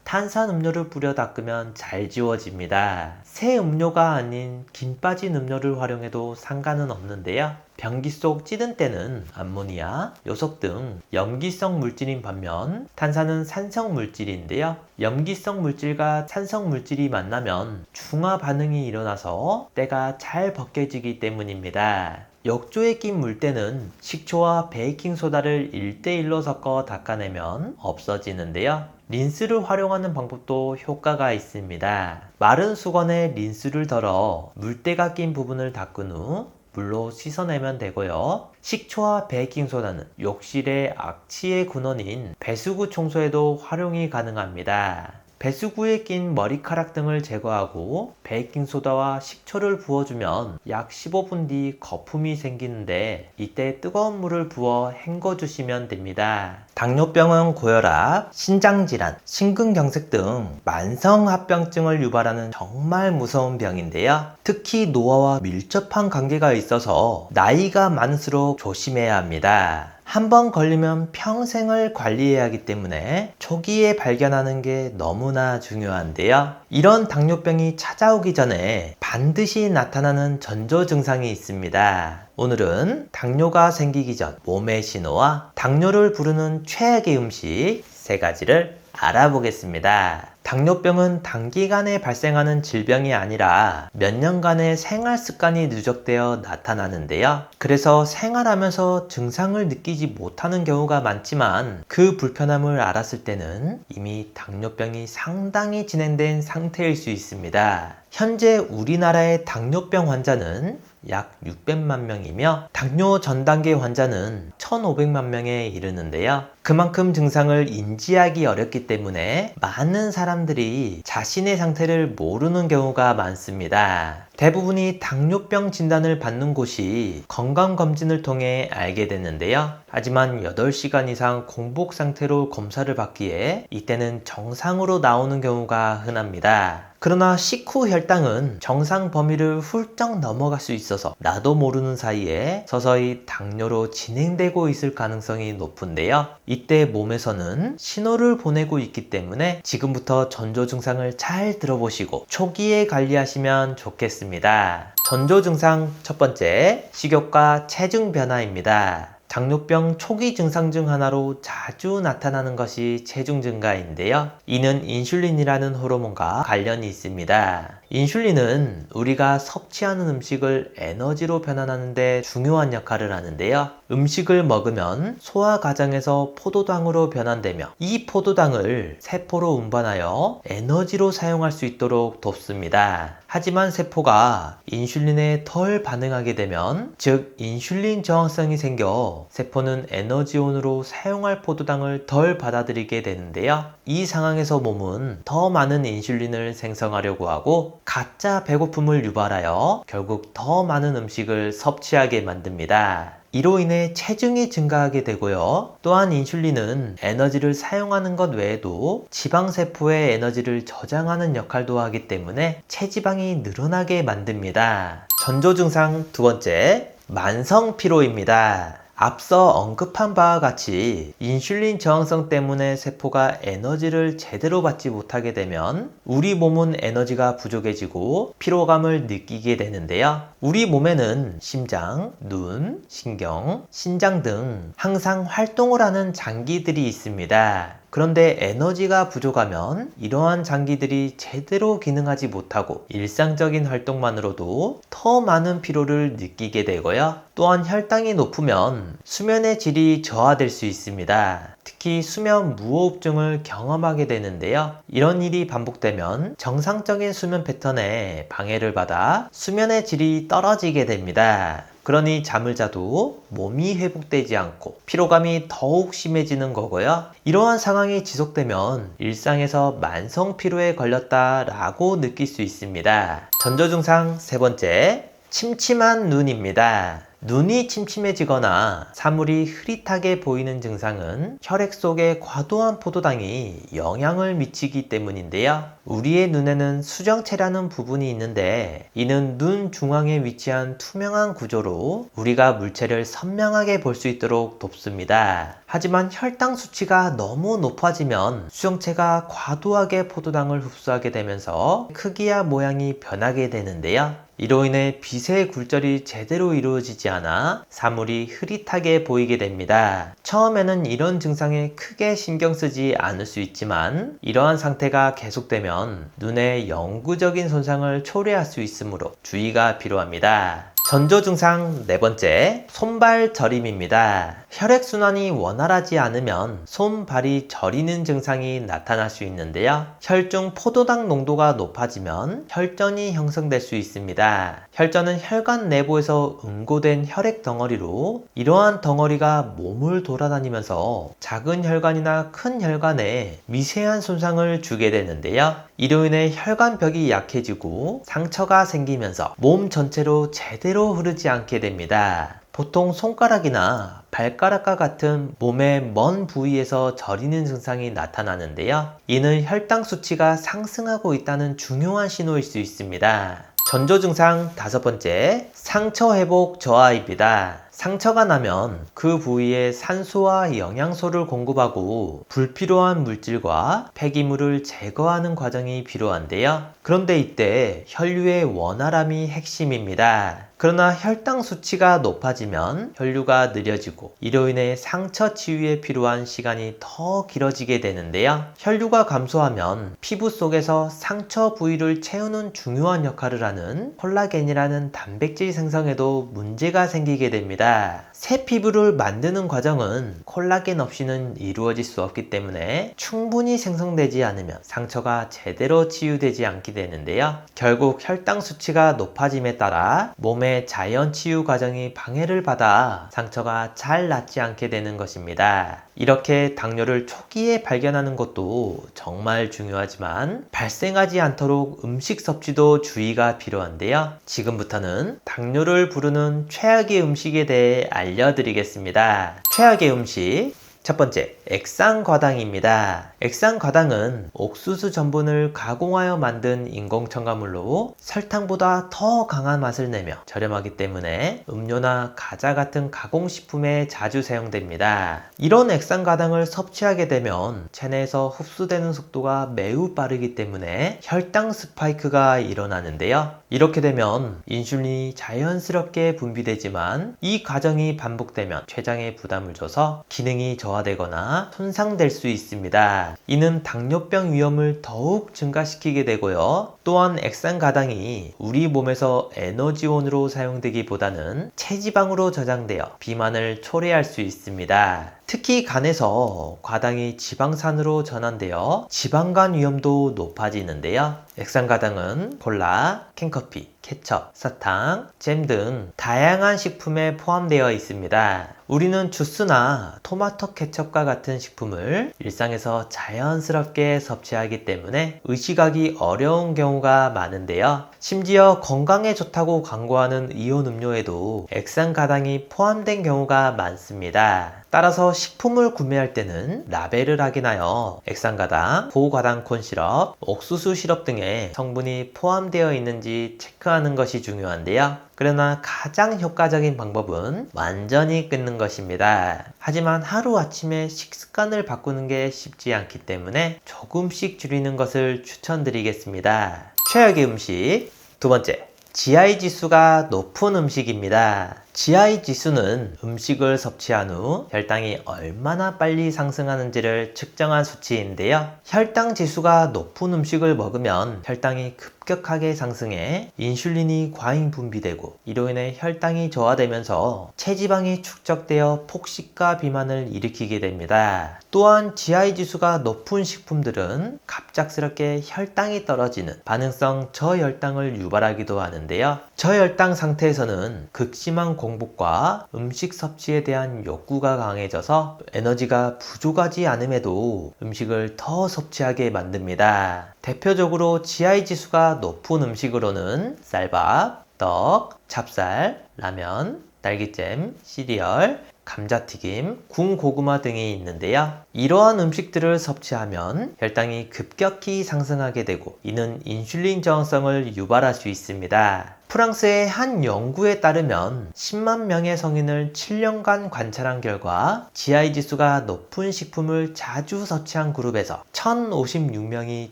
탄산음료를 뿌려 닦으면 잘 지워집니다. 새 음료가 아닌 김 빠진 음료를 활용해도 상관은 없는데요. 변기 속 찌든 때는 암모니아, 요석 등 염기성 물질인 반면 탄산은 산성 물질인데요. 염기성 물질과 산성 물질이 만나면 중화 반응이 일어나서 때가 잘 벗겨지기 때문입니다. 욕조에 낀 물때는 식초와 베이킹소다를 1대1로 섞어 닦아내면 없어지는데요. 린스를 활용하는 방법도 효과가 있습니다. 마른 수건에 린스를 덜어 물때가 낀 부분을 닦은 후 물로 씻어내면 되고요. 식초와 베이킹소다는 욕실의 악취의 근원인 배수구 청소에도 활용이 가능합니다. 배수구에 낀 머리카락 등을 제거하고 베이킹소다와 식초를 부어주면 약 15분 뒤 거품이 생기는데 이때 뜨거운 물을 부어 헹궈주시면 됩니다. 당뇨병은 고혈압, 신장질환, 심근경색 등 만성합병증을 유발하는 정말 무서운 병인데요. 특히 노화와 밀접한 관계가 있어서 나이가 많을수록 조심해야 합니다. 한번 걸리면 평생을 관리해야 하기 때문에 초기에 발견하는 게 너무나 중요한데요. 이런 당뇨병이 찾아오기 전에 반드시 나타나는 전조 증상이 있습니다. 오늘은 당뇨가 생기기 전 몸의 신호와 당뇨를 부르는 최악의 음식 3가지를 알아보겠습니다. 당뇨병은 단기간에 발생하는 질병이 아니라 몇 년간의 생활 습관이 누적되어 나타나는데요. 그래서 생활하면서 증상을 느끼지 못하는 경우가 많지만 그 불편함을 알았을 때는 이미 당뇨병이 상당히 진행된 상태일 수 있습니다. 현재 우리나라의 당뇨병 환자는 약 600만 명이며 당뇨 전 단계 환자는 1,500만 명에 이르는데요. 그만큼 증상을 인지하기 어렵기 때문에 많은 사람들이 자신의 상태를 모르는 경우가 많습니다. 대부분이 당뇨병 진단을 받는 곳이 건강검진을 통해 알게 됐는데요. 하지만 8시간 이상 공복 상태로 검사를 받기에 이때는 정상으로 나오는 경우가 흔합니다. 그러나 식후 혈당은 정상 범위를 훌쩍 넘어갈 수 있어서 나도 모르는 사이에 서서히 당뇨로 진행되고 있을 가능성이 높은데요. 이때 몸에서는 신호를 보내고 있기 때문에 지금부터 전조 증상을 잘 들어보시고 초기에 관리하시면 좋겠습니다. 전조 증상 첫 번째, 식욕과 체중 변화입니다. 당뇨병 초기 증상 중 하나로 자주 나타나는 것이 체중 증가인데요. 이는 인슐린이라는 호르몬과 관련이 있습니다. 인슐린은 우리가 섭취하는 음식을 에너지로 변환하는 데 중요한 역할을 하는데요. 음식을 먹으면 소화 과정에서 포도당으로 변환되며 이 포도당을 세포로 운반하여 에너지로 사용할 수 있도록 돕습니다. 하지만 세포가 인슐린에 덜 반응하게 되면, 즉 인슐린 저항성이 생겨 세포는 에너지원으로 사용할 포도당을 덜 받아들이게 되는데요. 이 상황에서 몸은 더 많은 인슐린을 생성하려고 하고 가짜 배고픔을 유발하여 결국 더 많은 음식을 섭취하게 만듭니다. 이로 인해 체중이 증가하게 되고요. 또한 인슐린은 에너지를 사용하는 것 외에도 지방세포의 에너지를 저장하는 역할도 하기 때문에 체지방이 늘어나게 만듭니다. 전조 증상 두 번째, 만성 피로입니다. 앞서 언급한 바와 같이 인슐린 저항성 때문에 세포가 에너지를 제대로 받지 못하게 되면 우리 몸은 에너지가 부족해지고 피로감을 느끼게 되는데요. 우리 몸에는 심장, 눈, 신경, 신장 등 항상 활동을 하는 장기들이 있습니다. 그런데 에너지가 부족하면 이러한 장기들이 제대로 기능하지 못하고 일상적인 활동만으로도 더 많은 피로를 느끼게 되고요. 또한 혈당이 높으면 수면의 질이 저하될 수 있습니다. 특히 수면 무호흡증을 경험하게 되는데요. 이런 일이 반복되면 정상적인 수면 패턴에 방해를 받아 수면의 질이 떨어지게 됩니다. 그러니 잠을 자도 몸이 회복되지 않고 피로감이 더욱 심해지는 거고요. 이러한 상황이 지속되면 일상에서 만성 피로에 걸렸다라고 느낄 수 있습니다. 전조 증상 세 번째, 침침한 눈입니다. 눈이 침침해지거나 사물이 흐릿하게 보이는 증상은 혈액 속에 과도한 포도당이 영향을 미치기 때문인데요. 우리의 눈에는 수정체라는 부분이 있는데 이는 눈 중앙에 위치한 투명한 구조로 우리가 물체를 선명하게 볼 수 있도록 돕습니다. 하지만 혈당 수치가 너무 높아지면 수정체가 과도하게 포도당을 흡수하게 되면서 크기와 모양이 변하게 되는데요. 이로 인해 빛의 굴절이 제대로 이루어지지 않아 사물이 흐릿하게 보이게 됩니다. 처음에는 이런 증상에 크게 신경 쓰지 않을 수 있지만 이러한 상태가 계속되면 눈의 영구적인 손상을 초래할 수 있으므로 주의가 필요합니다. 전조 증상 네 번째, 손발 저림입니다. 혈액순환이 원활하지 않으면 손, 발이 저리는 증상이 나타날 수 있는데요. 혈중 포도당 농도가 높아지면 혈전이 형성될 수 있습니다. 혈전은 혈관 내부에서 응고된 혈액 덩어리로 이러한 덩어리가 몸을 돌아다니면서 작은 혈관이나 큰 혈관에 미세한 손상을 주게 되는데요. 이로 인해 혈관벽이 약해지고 상처가 생기면서 몸 전체로 제대로 흐르지 않게 됩니다. 보통 손가락이나 발가락과 같은 몸의 먼 부위에서 저리는 증상이 나타나는데요. 이는 혈당 수치가 상승하고 있다는 중요한 신호일 수 있습니다. 전조 증상 다섯 번째, 상처 회복 저하입니다. 상처가 나면 그 부위에 산소와 영양소를 공급하고 불필요한 물질과 폐기물을 제거하는 과정이 필요한데요. 그런데 이때 혈류의 원활함이 핵심입니다. 그러나 혈당 수치가 높아지면 혈류가 느려지고 이로 인해 상처 치유에 필요한 시간이 더 길어지게 되는데요. 혈류가 감소하면 피부 속에서 상처 부위를 채우는 중요한 역할을 하는 콜라겐이라는 단백질 생성에도 문제가 생기게 됩니다. 새 피부를 만드는 과정은 콜라겐 없이는 이루어질 수 없기 때문에 충분히 생성되지 않으면 상처가 제대로 치유되지 않게 되는데요. 결국 혈당 수치가 높아짐에 따라 몸의 자연 치유 과정이 방해를 받아 상처가 잘 낫지 않게 되는 것입니다. 이렇게 당뇨를 초기에 발견하는 것도 정말 중요하지만 발생하지 않도록 음식 섭취도 주의가 필요한데요. 지금부터는 당뇨를 부르는 최악의 음식에 대해 알려드리겠습니다. 최악의 음식 첫 번째, 액상과당입니다. 액상과당은 옥수수 전분을 가공하여 만든 인공 첨가물로 설탕보다 더 강한 맛을 내며 저렴하기 때문에 음료나 과자 같은 가공식품에 자주 사용됩니다. 이런 액상과당을 섭취하게 되면 체내에서 흡수되는 속도가 매우 빠르기 때문에 혈당 스파이크가 일어나는데요. 이렇게 되면 인슐린이 자연스럽게 분비되지만 이 과정이 반복되면 췌장에 부담을 줘서 기능이 저하되거나 손상될 수 있습니다. 이는 당뇨병 위험을 더욱 증가시키게 되고요. 또한 액상과당이 우리 몸에서 에너지원으로 사용되기보다는 체지방으로 저장되어 비만을 초래할 수 있습니다. 특히 간에서 과당이 지방산으로 전환되어 지방간 위험도 높아지는데요. 액상과당은 콜라, 캔커피, 케첩, 사탕, 잼 등 다양한 식품에 포함되어 있습니다. 우리는 주스나 토마토 케첩과 같은 식품을 일상에서 자연스럽게 섭취하기 때문에 의식하기 어려운 경우가 많은데요. 심지어 건강에 좋다고 광고하는 이온 음료에도 액상과당이 포함된 경우가 많습니다. 따라서 식품을 구매할 때는 라벨을 확인하여 액상과당, 고과당콘 시럽, 옥수수 시럽 등의 성분이 포함되어 있는지 체크하는 것이 중요한데요. 그러나 가장 효과적인 방법은 완전히 끊는 것입니다. 하지만 하루아침에 식습관을 바꾸는 게 쉽지 않기 때문에 조금씩 줄이는 것을 추천드리겠습니다. 최악의 음식 두 번째, GI 지수가 높은 음식입니다. GI 지수는 음식을 섭취한 후 혈당이 얼마나 빨리 상승하는지를 측정한 수치인데요. 혈당 지수가 높은 음식을 먹으면 혈당이 급격하게 상승해 인슐린이 과잉 분비되고 이로 인해 혈당이 저하되면서 체지방이 축적되어 폭식과 비만을 일으키게 됩니다. 또한 GI 지수가 높은 식품들은 갑작스럽게 혈당이 떨어지는 반응성 저혈당을 유발하기도 하는데요. 저혈당 상태에서는 극심한 공복과 음식 섭취에 대한 욕구가 강해져서 에너지가 부족하지 않음에도 음식을 더 섭취하게 만듭니다. 대표적으로 GI 지수가 높은 음식으로는 쌀밥, 떡, 찹쌀, 라면, 딸기잼, 시리얼, 감자튀김, 군 고구마 등이 있는데요. 이러한 음식들을 섭취하면 혈당이 급격히 상승하게 되고 이는 인슐린 저항성을 유발할 수 있습니다. 프랑스의 한 연구에 따르면 10만 명의 성인을 7년간 관찰한 결과 GI 지수가 높은 식품을 자주 섭취한 그룹에서 1056명이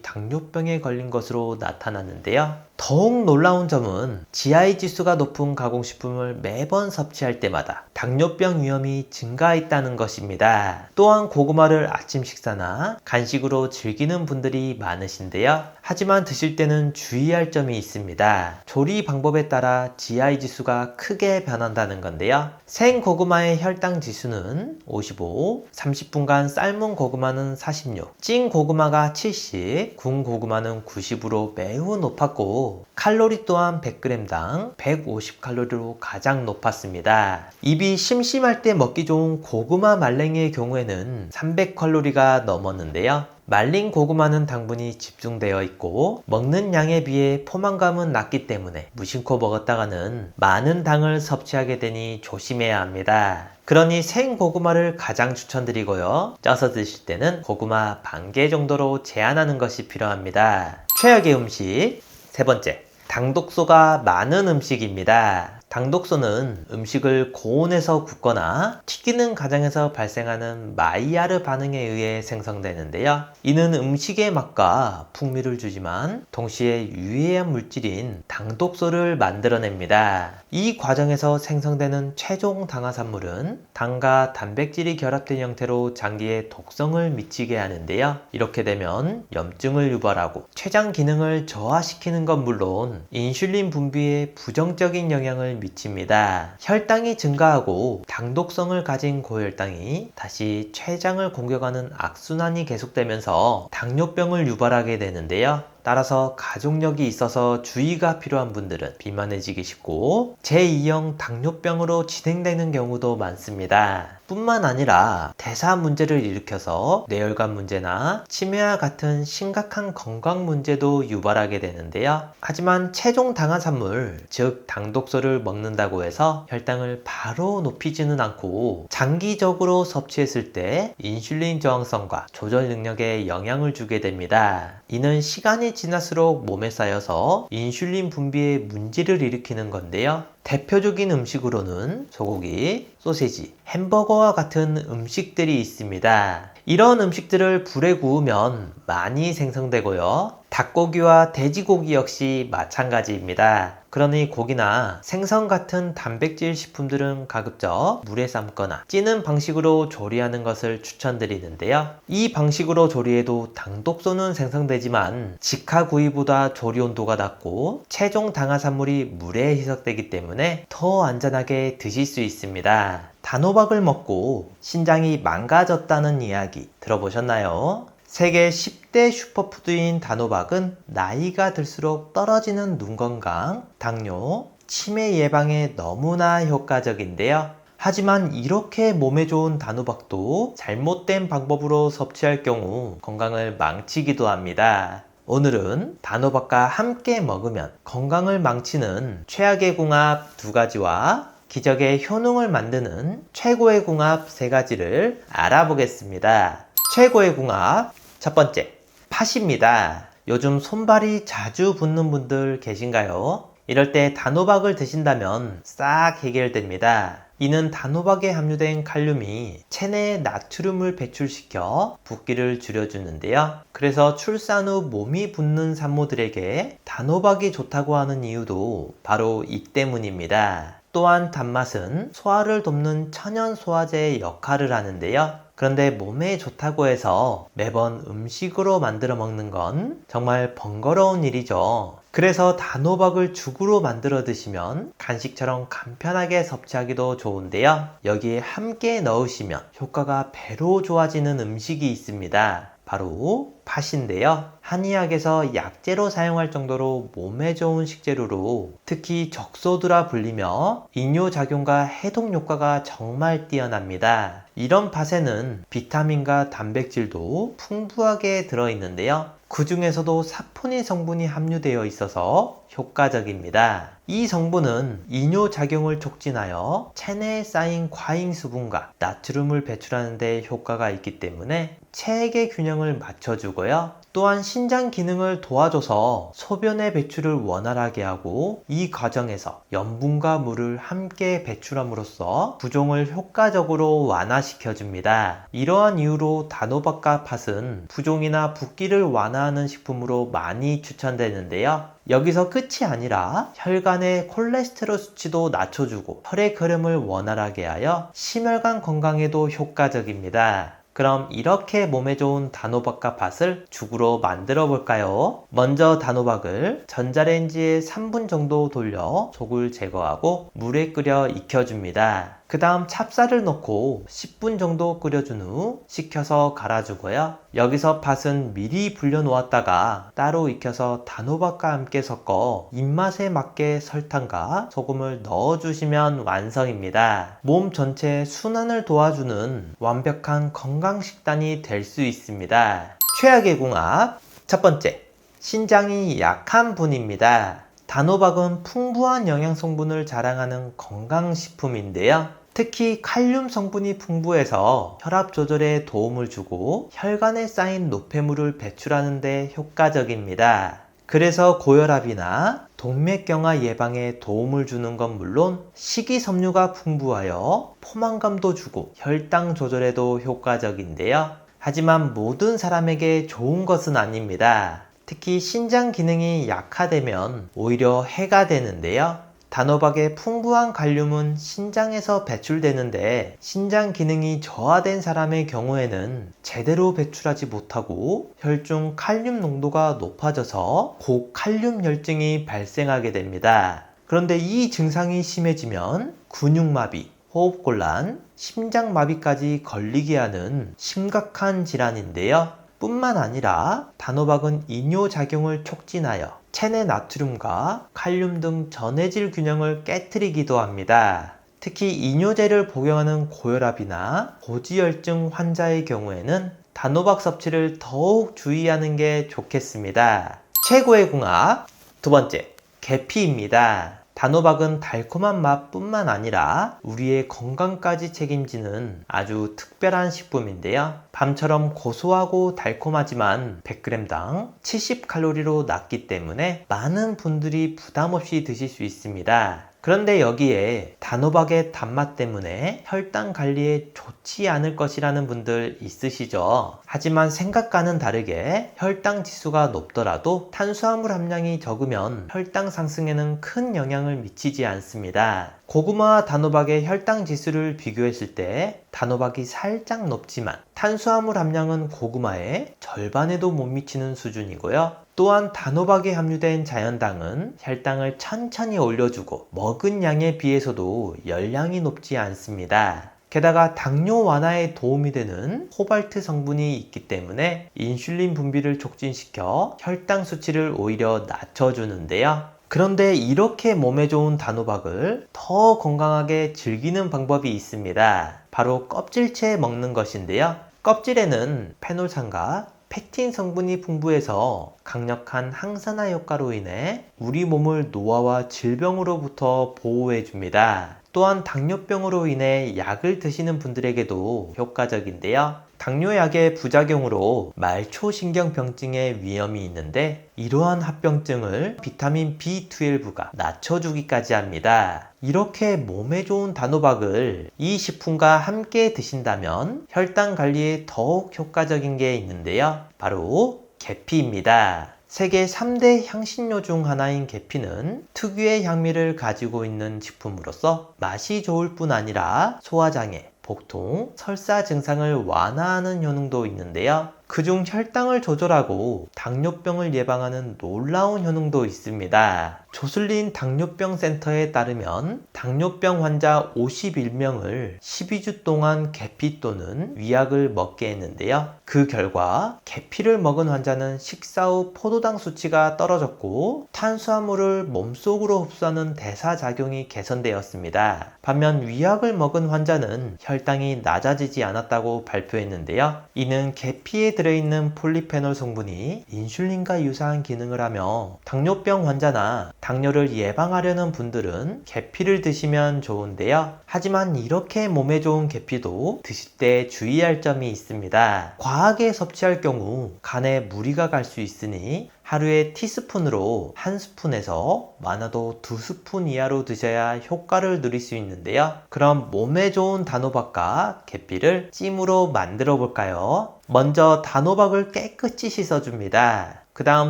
당뇨병에 걸린 것으로 나타났는데요. 더욱 놀라운 점은 GI 지수가 높은 가공식품을 매번 섭취할 때마다 당뇨병 위험이 증가했다는 것입니다. 또한 고구마를 아침 식사나 간식으로 즐기는 분들이 많으신데요. 하지만 드실 때는 주의할 점이 있습니다. 조리 방법이 방법에 따라 GI 지수가 크게 변한다는 건데요. 생고구마의 혈당 지수는 55, 30분간 삶은 고구마는 46, 찐 고구마가 70, 구운 고구마는 90으로 매우 높았고 칼로리 또한 100g당 150칼로리로 가장 높았습니다. 입이 심심할 때 먹기 좋은 고구마 말랭이의 경우에는 300칼로리가 넘었는데요. 말린 고구마는 당분이 집중되어 있고 먹는 양에 비해 포만감은 낮기 때문에 무심코 먹었다가는 많은 당을 섭취하게 되니 조심해야 합니다. 그러니 생고구마를 가장 추천드리고요. 쪄서 드실 때는 고구마 반 개 정도로 제한하는 것이 필요합니다. 최악의 음식 세 번째, 당독소가 많은 음식입니다. 당독소는 음식을 고온에서 굽거나 튀기는 과정에서 발생하는 마이야르 반응에 의해 생성되는데요. 이는 음식의 맛과 풍미를 주지만 동시에 유해한 물질인 당독소를 만들어냅니다. 이 과정에서 생성되는 최종 당화산물은 당과 단백질이 결합된 형태로 장기에 독성을 미치게 하는데요. 이렇게 되면 염증을 유발하고 췌장 기능을 저하시키는 건 물론 인슐린 분비에 부정적인 영향을 미칩니다. 혈당이 증가하고 당독성을 가진 고혈당이 다시 췌장을 공격하는 악순환이 계속되면서 당뇨병을 유발하게 되는데요. 따라서 가족력이 있어서 주의가 필요한 분들은 비만해지기 쉽고 제2형 당뇨병으로 진행되는 경우도 많습니다. 뿐만 아니라 대사 문제를 일으켜서 뇌혈관 문제나 치매와 같은 심각한 건강 문제도 유발하게 되는데요. 하지만 체중 당화산물, 즉 당독소를 먹는다고 해서 혈당을 바로 높이지는 않고 장기적으로 섭취했을 때 인슐린 저항성과 조절 능력에 영향을 주게 됩니다. 이는 시간이 지날수록 몸에 쌓여서 인슐린 분비에 문제를 일으키는 건데요. 대표적인 음식으로는 소고기, 소세지, 햄버거와 같은 음식들이 있습니다. 이런 음식들을 불에 구우면 많이 생성되고요. 닭고기와 돼지고기 역시 마찬가지입니다. 그러니 고기나 생선 같은 단백질 식품들은 가급적 물에 삶거나 찌는 방식으로 조리하는 것을 추천드리는데요. 이 방식으로 조리해도 당독소는 생성되지만 직화구이보다 조리 온도가 낮고 최종 당화산물이 물에 희석되기 때문에 더 안전하게 드실 수 있습니다. 단호박을 먹고 신장이 망가졌다는 이야기 들어보셨나요? 세계 10대 슈퍼푸드인 단호박은 나이가 들수록 떨어지는 눈 건강, 당뇨, 치매 예방에 너무나 효과적인데요. 하지만 이렇게 몸에 좋은 단호박도 잘못된 방법으로 섭취할 경우 건강을 망치기도 합니다. 오늘은 단호박과 함께 먹으면 건강을 망치는 최악의 궁합 2가지와 기적의 효능을 만드는 최고의 궁합 3가지를 알아보겠습니다. 최고의 궁합 첫 번째, 팥입니다. 요즘 손발이 자주 붓는 분들 계신가요? 이럴 때 단호박을 드신다면 싹 해결됩니다. 이는 단호박에 함유된 칼륨이 체내에 나트륨을 배출시켜 붓기를 줄여주는데요. 그래서 출산 후 몸이 붓는 산모들에게 단호박이 좋다고 하는 이유도 바로 이 때문입니다. 또한 단맛은 소화를 돕는 천연 소화제의 역할을 하는데요. 그런데 몸에 좋다고 해서 매번 음식으로 만들어 먹는 건 정말 번거로운 일이죠. 그래서 단호박을 죽으로 만들어 드시면 간식처럼 간편하게 섭취하기도 좋은데요. 여기에 함께 넣으시면 효과가 배로 좋아지는 음식이 있습니다. 바로 팥인데요. 한의학에서 약재로 사용할 정도로 몸에 좋은 식재료로 특히 적소두라 불리며 이뇨작용과 해독 효과가 정말 뛰어납니다. 이런 팥에는 비타민과 단백질도 풍부하게 들어있는데요. 그 중에서도 사포닌 성분이 함유되어 있어서 효과적입니다. 이 성분은 이뇨작용을 촉진하여 체내에 쌓인 과잉 수분과 나트륨을 배출하는 데 효과가 있기 때문에 체액의 균형을 맞춰주고요. 또한 신장 기능을 도와줘서 소변의 배출을 원활하게 하고 이 과정에서 염분과 물을 함께 배출함으로써 부종을 효과적으로 완화시켜줍니다. 이러한 이유로 단호박과 팥은 부종이나 붓기를 완화하는 식품으로 많이 추천되는데요. 여기서 끝이 아니라 혈관의 콜레스테롤 수치도 낮춰주고 혈액 흐름을 원활하게 하여 심혈관 건강에도 효과적입니다. 그럼 이렇게 몸에 좋은 단호박과 팥을 죽으로 만들어 볼까요? 먼저 단호박을 전자레인지에 3분 정도 돌려 속을 제거하고 물에 끓여 익혀줍니다. 그 다음 찹쌀을 넣고 10분 정도 끓여준 후 식혀서 갈아주고요. 여기서 팥은 미리 불려 놓았다가 따로 익혀서 단호박과 함께 섞어 입맛에 맞게 설탕과 소금을 넣어주시면 완성입니다. 몸 전체 순환을 도와주는 완벽한 건강식단이 될 수 있습니다. 최악의 궁합 첫 번째, 신장이 약한 분입니다. 단호박은 풍부한 영양 성분을 자랑하는 건강식품인데요. 특히 칼륨 성분이 풍부해서 혈압 조절에 도움을 주고 혈관에 쌓인 노폐물을 배출하는 데 효과적입니다. 그래서 고혈압이나 동맥경화 예방에 도움을 주는 건 물론 식이섬유가 풍부하여 포만감도 주고 혈당 조절에도 효과적인데요. 하지만 모든 사람에게 좋은 것은 아닙니다. 특히 신장 기능이 약화되면 오히려 해가 되는데요. 단호박의 풍부한 칼륨은 신장에서 배출되는데 신장 기능이 저하된 사람의 경우에는 제대로 배출하지 못하고 혈중 칼륨 농도가 높아져서 고칼륨 혈증이 발생하게 됩니다. 그런데 이 증상이 심해지면 근육마비, 호흡곤란, 심장마비까지 걸리게 하는 심각한 질환인데요. 뿐만 아니라 단호박은 이뇨작용을 촉진하여 체내 나트륨과 칼륨 등 전해질 균형을 깨트리기도 합니다. 특히 이뇨제를 복용하는 고혈압이나 고지혈증 환자의 경우에는 단호박 섭취를 더욱 주의하는 게 좋겠습니다. 최고의 궁합 두 번째, 계피입니다. 단호박은 달콤한 맛뿐만 아니라 우리의 건강까지 책임지는 아주 특별한 식품인데요. 밤처럼 고소하고 달콤하지만 100g당 70칼로리로 낮기 때문에 많은 분들이 부담 없이 드실 수 있습니다. 그런데 여기에 단호박의 단맛 때문에 혈당 관리에 좋지 않을 것이라는 분들 있으시죠? 하지만 생각과는 다르게 혈당 지수가 높더라도 탄수화물 함량이 적으면 혈당 상승에는 큰 영향을 미치지 않습니다. 고구마와 단호박의 혈당 지수를 비교했을 때 단호박이 살짝 높지만 탄수화물 함량은 고구마의 절반에도 못 미치는 수준이고요. 또한 단호박에 함유된 자연당은 혈당을 천천히 올려주고 먹은 양에 비해서도 열량이 높지 않습니다. 게다가 당뇨 완화에 도움이 되는 코발트 성분이 있기 때문에 인슐린 분비를 촉진시켜 혈당 수치를 오히려 낮춰주는데요. 그런데 이렇게 몸에 좋은 단호박을 더 건강하게 즐기는 방법이 있습니다. 바로 껍질째 먹는 것인데요. 껍질에는 페놀산과 펙틴 성분이 풍부해서 강력한 항산화 효과로 인해 우리 몸을 노화와 질병으로부터 보호해 줍니다. 또한 당뇨병으로 인해 약을 드시는 분들에게도 효과적인데요. 당뇨약의 부작용으로 말초신경병증의 위험이 있는데 이러한 합병증을 비타민 B12가 낮춰주기까지 합니다. 이렇게 몸에 좋은 단호박을 이 식품과 함께 드신다면 혈당 관리에 더욱 효과적인 게 있는데요. 바로 계피입니다. 세계 3대 향신료 중 하나인 계피는 특유의 향미를 가지고 있는 식품으로서 맛이 좋을 뿐 아니라 소화장애, 복통, 설사 증상을 완화하는 효능도 있는데요. 그중 혈당을 조절하고 당뇨병을 예방하는 놀라운 효능도 있습니다. 조슬린 당뇨병 센터에 따르면 당뇨병 환자 51명을 12주 동안 계피 또는 위약을 먹게 했는데요. 그 결과 계피를 먹은 환자는 식사 후 포도당 수치가 떨어졌고 탄수화물을 몸속으로 흡수하는 대사작용이 개선되었습니다. 반면 위약을 먹은 환자는 혈당이 낮아지지 않았다고 발표했는데요. 이는 계피에 들어있는 폴리페놀 성분이 인슐린과 유사한 기능을 하며 당뇨병 환자나 당뇨를 예방하려는 분들은 계피를 드시면 좋은데요. 하지만 이렇게 몸에 좋은 계피도 드실 때 주의할 점이 있습니다. 과하게 섭취할 경우 간에 무리가 갈 수 있으니 하루에 티스푼으로 1스푼에서 많아도 2스푼 이하로 드셔야 효과를 누릴 수 있는데요. 그럼 몸에 좋은 단호박과 계피를 찜으로 만들어 볼까요? 먼저 단호박을 깨끗이 씻어줍니다. 그 다음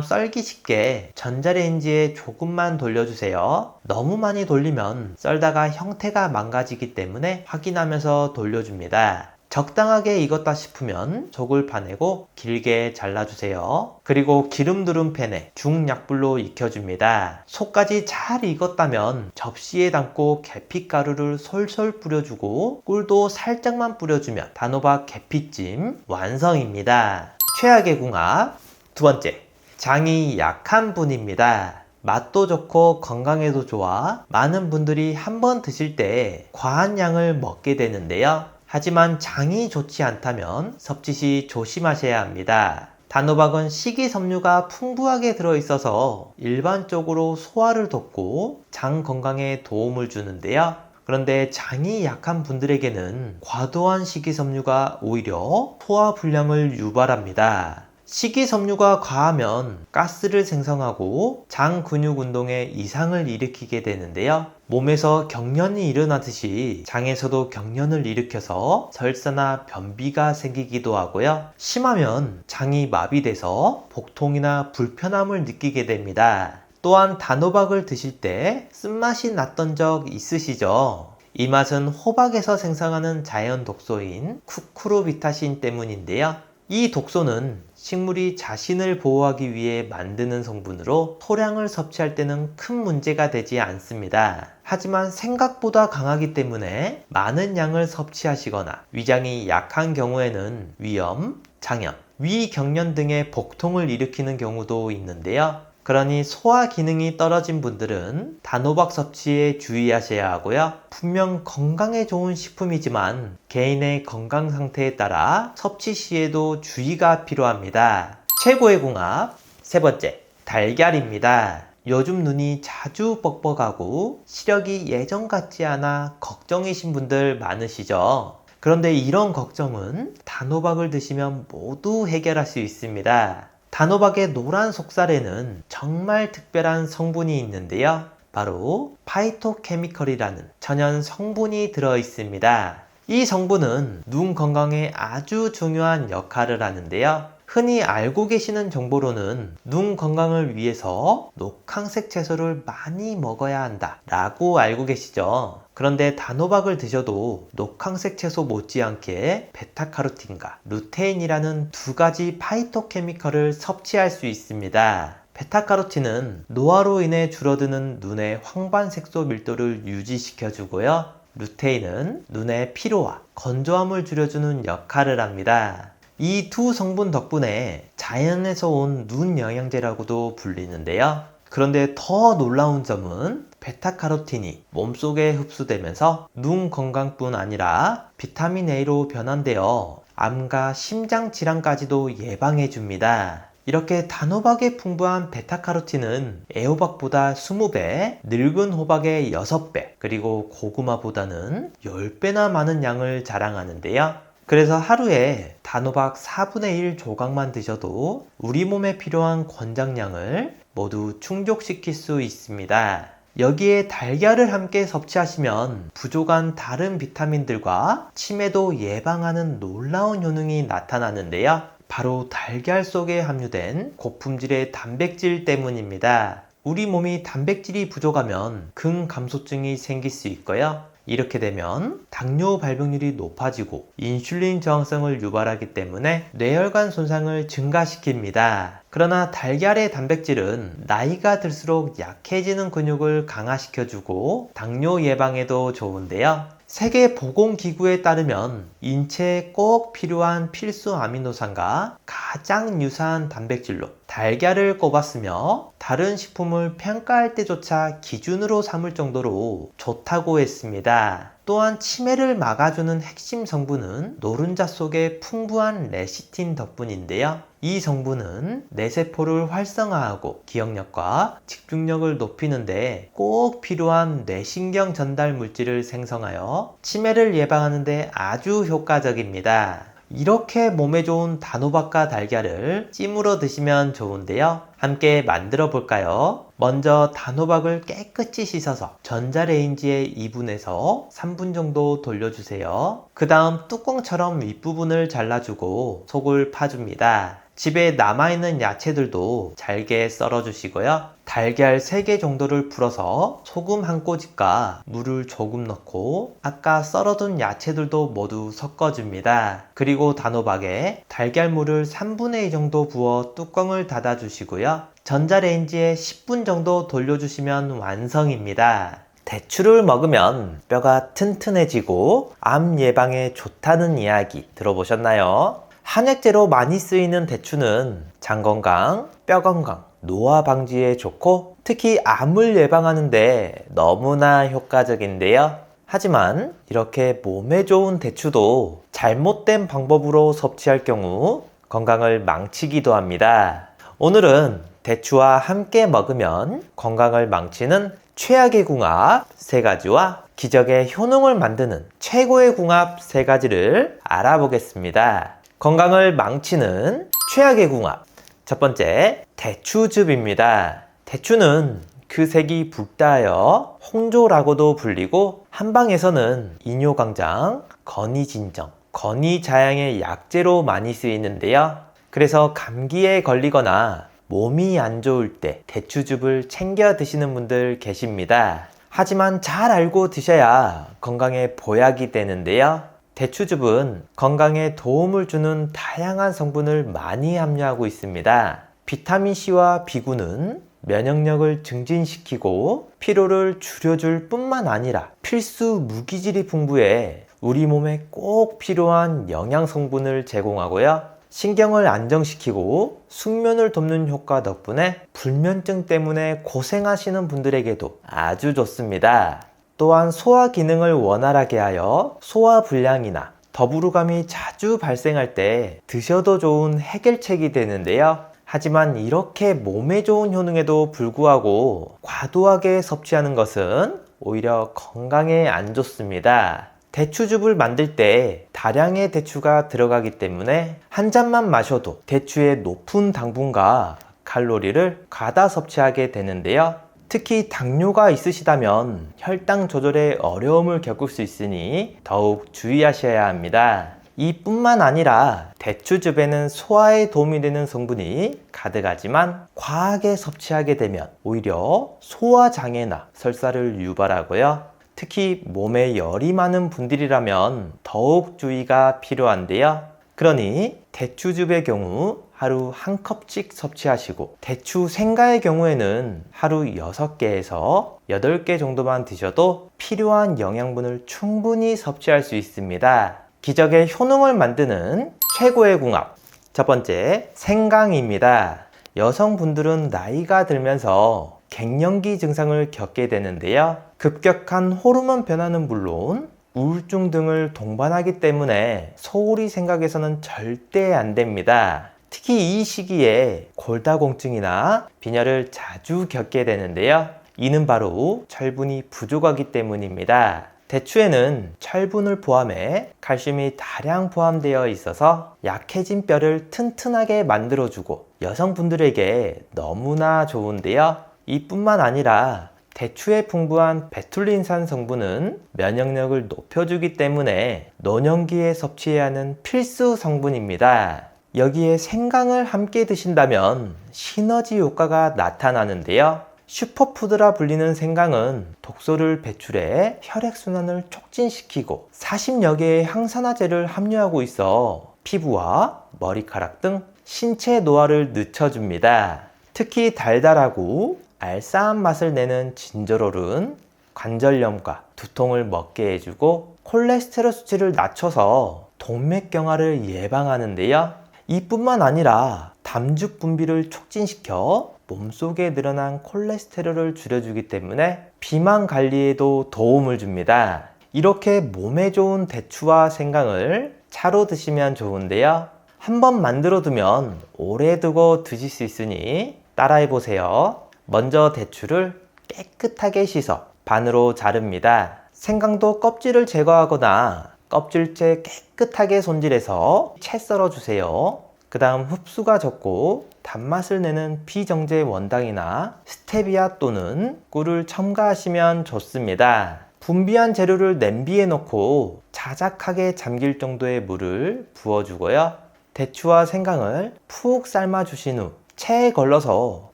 썰기 쉽게 전자레인지에 조금만 돌려주세요. 너무 많이 돌리면 썰다가 형태가 망가지기 때문에 확인하면서 돌려줍니다. 적당하게 익었다 싶으면 속을 파내고 길게 잘라주세요. 그리고 기름 두른 팬에 중약불로 익혀줍니다. 속까지 잘 익었다면 접시에 담고 계피가루를 솔솔 뿌려주고 꿀도 살짝만 뿌려주면 단호박 계피찜 완성입니다. 최악의 궁합 두 번째, 장이 약한 분입니다. 맛도 좋고 건강에도 좋아 많은 분들이 한번 드실 때 과한 양을 먹게 되는데요. 하지만 장이 좋지 않다면 섭취 시 조심하셔야 합니다. 단호박은 식이섬유가 풍부하게 들어있어서 일반적으로 소화를 돕고 장 건강에 도움을 주는데요. 그런데 장이 약한 분들에게는 과도한 식이섬유가 오히려 소화 불량을 유발합니다. 식이섬유가 과하면 가스를 생성하고 장 근육 운동에 이상을 일으키게 되는데요. 몸에서 경련이 일어나듯이 장에서도 경련을 일으켜서 설사나 변비가 생기기도 하고요. 심하면 장이 마비돼서 복통이나 불편함을 느끼게 됩니다. 또한 단호박을 드실 때 쓴맛이 났던 적 있으시죠? 이 맛은 호박에서 생성하는 자연 독소인 쿠쿠르비타신 때문인데요. 이 독소는 식물이 자신을 보호하기 위해 만드는 성분으로 소량을 섭취할 때는 큰 문제가 되지 않습니다. 하지만 생각보다 강하기 때문에 많은 양을 섭취하시거나 위장이 약한 경우에는 위염, 장염, 위경련 등의 복통을 일으키는 경우도 있는데요. 그러니 소화 기능이 떨어진 분들은 단호박 섭취에 주의하셔야 하고요. 분명 건강에 좋은 식품이지만 개인의 건강 상태에 따라 섭취 시에도 주의가 필요합니다. 최고의 궁합 세 번째, 달걀입니다. 요즘 눈이 자주 뻑뻑하고 시력이 예전 같지 않아 걱정이신 분들 많으시죠? 그런데 이런 걱정은 단호박을 드시면 모두 해결할 수 있습니다. 단호박의 노란 속살에는 정말 특별한 성분이 있는데요. 바로 파이토케미컬이라는 천연 성분이 들어 있습니다. 이 성분은 눈 건강에 아주 중요한 역할을 하는데요. 흔히 알고 계시는 정보로는 눈 건강을 위해서 녹황색 채소를 많이 먹어야 한다 라고 알고 계시죠? 그런데 단호박을 드셔도 녹황색 채소 못지않게 베타카로틴과 루테인이라는 두 가지 파이토케미컬을 섭취할 수 있습니다. 베타카로틴은 노화로 인해 줄어드는 눈의 황반색소 밀도를 유지시켜주고요. 루테인은 눈의 피로와 건조함을 줄여주는 역할을 합니다. 이 두 성분 덕분에 자연에서 온 눈 영양제라고도 불리는데요. 그런데 더 놀라운 점은 베타카로틴이 몸속에 흡수되면서 눈 건강뿐 아니라 비타민 A로 변환되어 암과 심장 질환까지도 예방해 줍니다. 이렇게 단호박에 풍부한 베타카로틴은 애호박보다 20배, 늙은 호박의 6배, 그리고 고구마보다는 10배나 많은 양을 자랑하는데요. 그래서 하루에 단호박 4분의 1 조각만 드셔도 우리 몸에 필요한 권장량을 모두 충족시킬 수 있습니다. 여기에 달걀을 함께 섭취하시면 부족한 다른 비타민들과 치매도 예방하는 놀라운 효능이 나타나는데요. 바로 달걀 속에 함유된 고품질의 단백질 때문입니다. 우리 몸이 단백질이 부족하면 근감소증이 생길 수 있고요. 이렇게 되면 당뇨 발병률이 높아지고 인슐린 저항성을 유발하기 때문에 뇌혈관 손상을 증가시킵니다. 그러나 달걀의 단백질은 나이가 들수록 약해지는 근육을 강화시켜주고 당뇨 예방에도 좋은데요. 세계보건기구에 따르면 인체에 꼭 필요한 필수 아미노산과 가장 유사한 단백질로 달걀을 꼽았으며 다른 식품을 평가할 때조차 기준으로 삼을 정도로 좋다고 했습니다. 또한 치매를 막아주는 핵심 성분은 노른자 속의 풍부한 레시틴 덕분인데요. 이 성분은 뇌세포를 활성화하고 기억력과 집중력을 높이는데 꼭 필요한 뇌신경 전달 물질을 생성하여 치매를 예방하는 데 아주 효과적입니다. 이렇게 몸에 좋은 단호박과 달걀을 찜으로 드시면 좋은데요. 함께 만들어 볼까요? 먼저 단호박을 깨끗이 씻어서 전자레인지에 2분에서 3분 정도 돌려주세요. 그 다음 뚜껑처럼 윗부분을 잘라주고 속을 파줍니다. 집에 남아있는 야채들도 잘게 썰어주시고요. 달걀 3개 정도를 풀어서 소금 한 꼬집과 물을 조금 넣고 아까 썰어둔 야채들도 모두 섞어줍니다. 그리고 단호박에 달걀물을 3분의 2 정도 부어 뚜껑을 닫아주시고요. 전자레인지에 10분 정도 돌려주시면 완성입니다. 대추를 먹으면 뼈가 튼튼해지고 암 예방에 좋다는 이야기 들어보셨나요? 한약재로 많이 쓰이는 대추는 장 건강, 뼈 건강, 노화 방지에 좋고 특히 암을 예방하는데 너무나 효과적인데요. 하지만 이렇게 몸에 좋은 대추도 잘못된 방법으로 섭취할 경우 건강을 망치기도 합니다. 오늘은 대추와 함께 먹으면 건강을 망치는 최악의 궁합 3가지와 기적의 효능을 만드는 최고의 궁합 3가지를 알아보겠습니다. 건강을 망치는 최악의 궁합. 첫 번째, 대추즙입니다. 대추는 그 색이 붉다하여 홍조라고도 불리고 한방에서는 이뇨강장, 건의진정, 건의자양의 약재로 많이 쓰이는데요. 그래서 감기에 걸리거나 몸이 안 좋을 때 대추즙을 챙겨 드시는 분들 계십니다. 하지만 잘 알고 드셔야 건강에 보약이 되는데요. 대추즙은 건강에 도움을 주는 다양한 성분을 많이 함유하고 있습니다. 비타민C와 B군은 면역력을 증진시키고 피로를 줄여줄 뿐만 아니라 필수 무기질이 풍부해 우리 몸에 꼭 필요한 영양 성분을 제공하고요. 신경을 안정시키고 숙면을 돕는 효과 덕분에 불면증 때문에 고생하시는 분들에게도 아주 좋습니다. 또한 소화 기능을 원활하게 하여 소화불량이나 더부르감이 자주 발생할 때 드셔도 좋은 해결책이 되는데요. 하지만 이렇게 몸에 좋은 효능에도 불구하고 과도하게 섭취하는 것은 오히려 건강에 안 좋습니다. 대추즙을 만들 때 다량의 대추가 들어가기 때문에 한 잔만 마셔도 대추의 높은 당분과 칼로리를 과다 섭취하게 되는데요. 특히 당뇨가 있으시다면 혈당 조절에 어려움을 겪을 수 있으니 더욱 주의하셔야 합니다. 이뿐만 아니라 대추즙에는 소화에 도움이 되는 성분이 가득하지만 과하게 섭취하게 되면 오히려 소화장애나 설사를 유발하고요. 특히 몸에 열이 많은 분들이라면 더욱 주의가 필요한데요. 그러니 대추즙의 경우 하루 한 컵씩 섭취하시고 대추 생과의 경우에는 하루 6개에서 8개 정도만 드셔도 필요한 영양분을 충분히 섭취할 수 있습니다. 기적의 효능을 만드는 최고의 궁합. 첫 번째, 생강입니다. 여성분들은 나이가 들면서 갱년기 증상을 겪게 되는데요. 급격한 호르몬 변화는 물론 우울증 등을 동반하기 때문에 소홀히 생각해서는 절대 안 됩니다. 특히 이 시기에 골다공증이나 빈혈을 자주 겪게 되는데요. 이는 바로 철분이 부족하기 때문입니다. 대추에는 철분을 포함해 칼슘이 다량 포함되어 있어서 약해진 뼈를 튼튼하게 만들어주고 여성분들에게 너무나 좋은데요. 이뿐만 아니라 대추에 풍부한 베툴린산 성분은 면역력을 높여주기 때문에 노년기에 섭취해야 하는 필수 성분입니다. 여기에 생강을 함께 드신다면 시너지 효과가 나타나는데요. 슈퍼푸드라 불리는 생강은 독소를 배출해 혈액순환을 촉진시키고 40여 개의 항산화제를 함유하고 있어 피부와 머리카락 등 신체 노화를 늦춰줍니다. 특히 달달하고 알싸한 맛을 내는 진저롤은 관절염과 두통을 먹게 해주고 콜레스테롤 수치를 낮춰서 동맥경화를 예방하는데요. 이뿐만 아니라 담즙 분비를 촉진시켜 몸속에 늘어난 콜레스테롤을 줄여주기 때문에 비만 관리에도 도움을 줍니다. 이렇게 몸에 좋은 대추와 생강을 차로 드시면 좋은데요. 한번 만들어 두면 오래 두고 드실 수 있으니 따라해 보세요. 먼저 대추를 깨끗하게 씻어 반으로 자릅니다. 생강도 껍질을 제거하거나 껍질째 깨끗하게 손질해서 채 썰어 주세요. 그 다음 흡수가 적고 단맛을 내는 비정제 원당이나 스테비아 또는 꿀을 첨가하시면 좋습니다. 분비한 재료를 냄비에 넣고 자작하게 잠길 정도의 물을 부어주고요. 대추와 생강을 푹 삶아 주신 후 체에 걸러서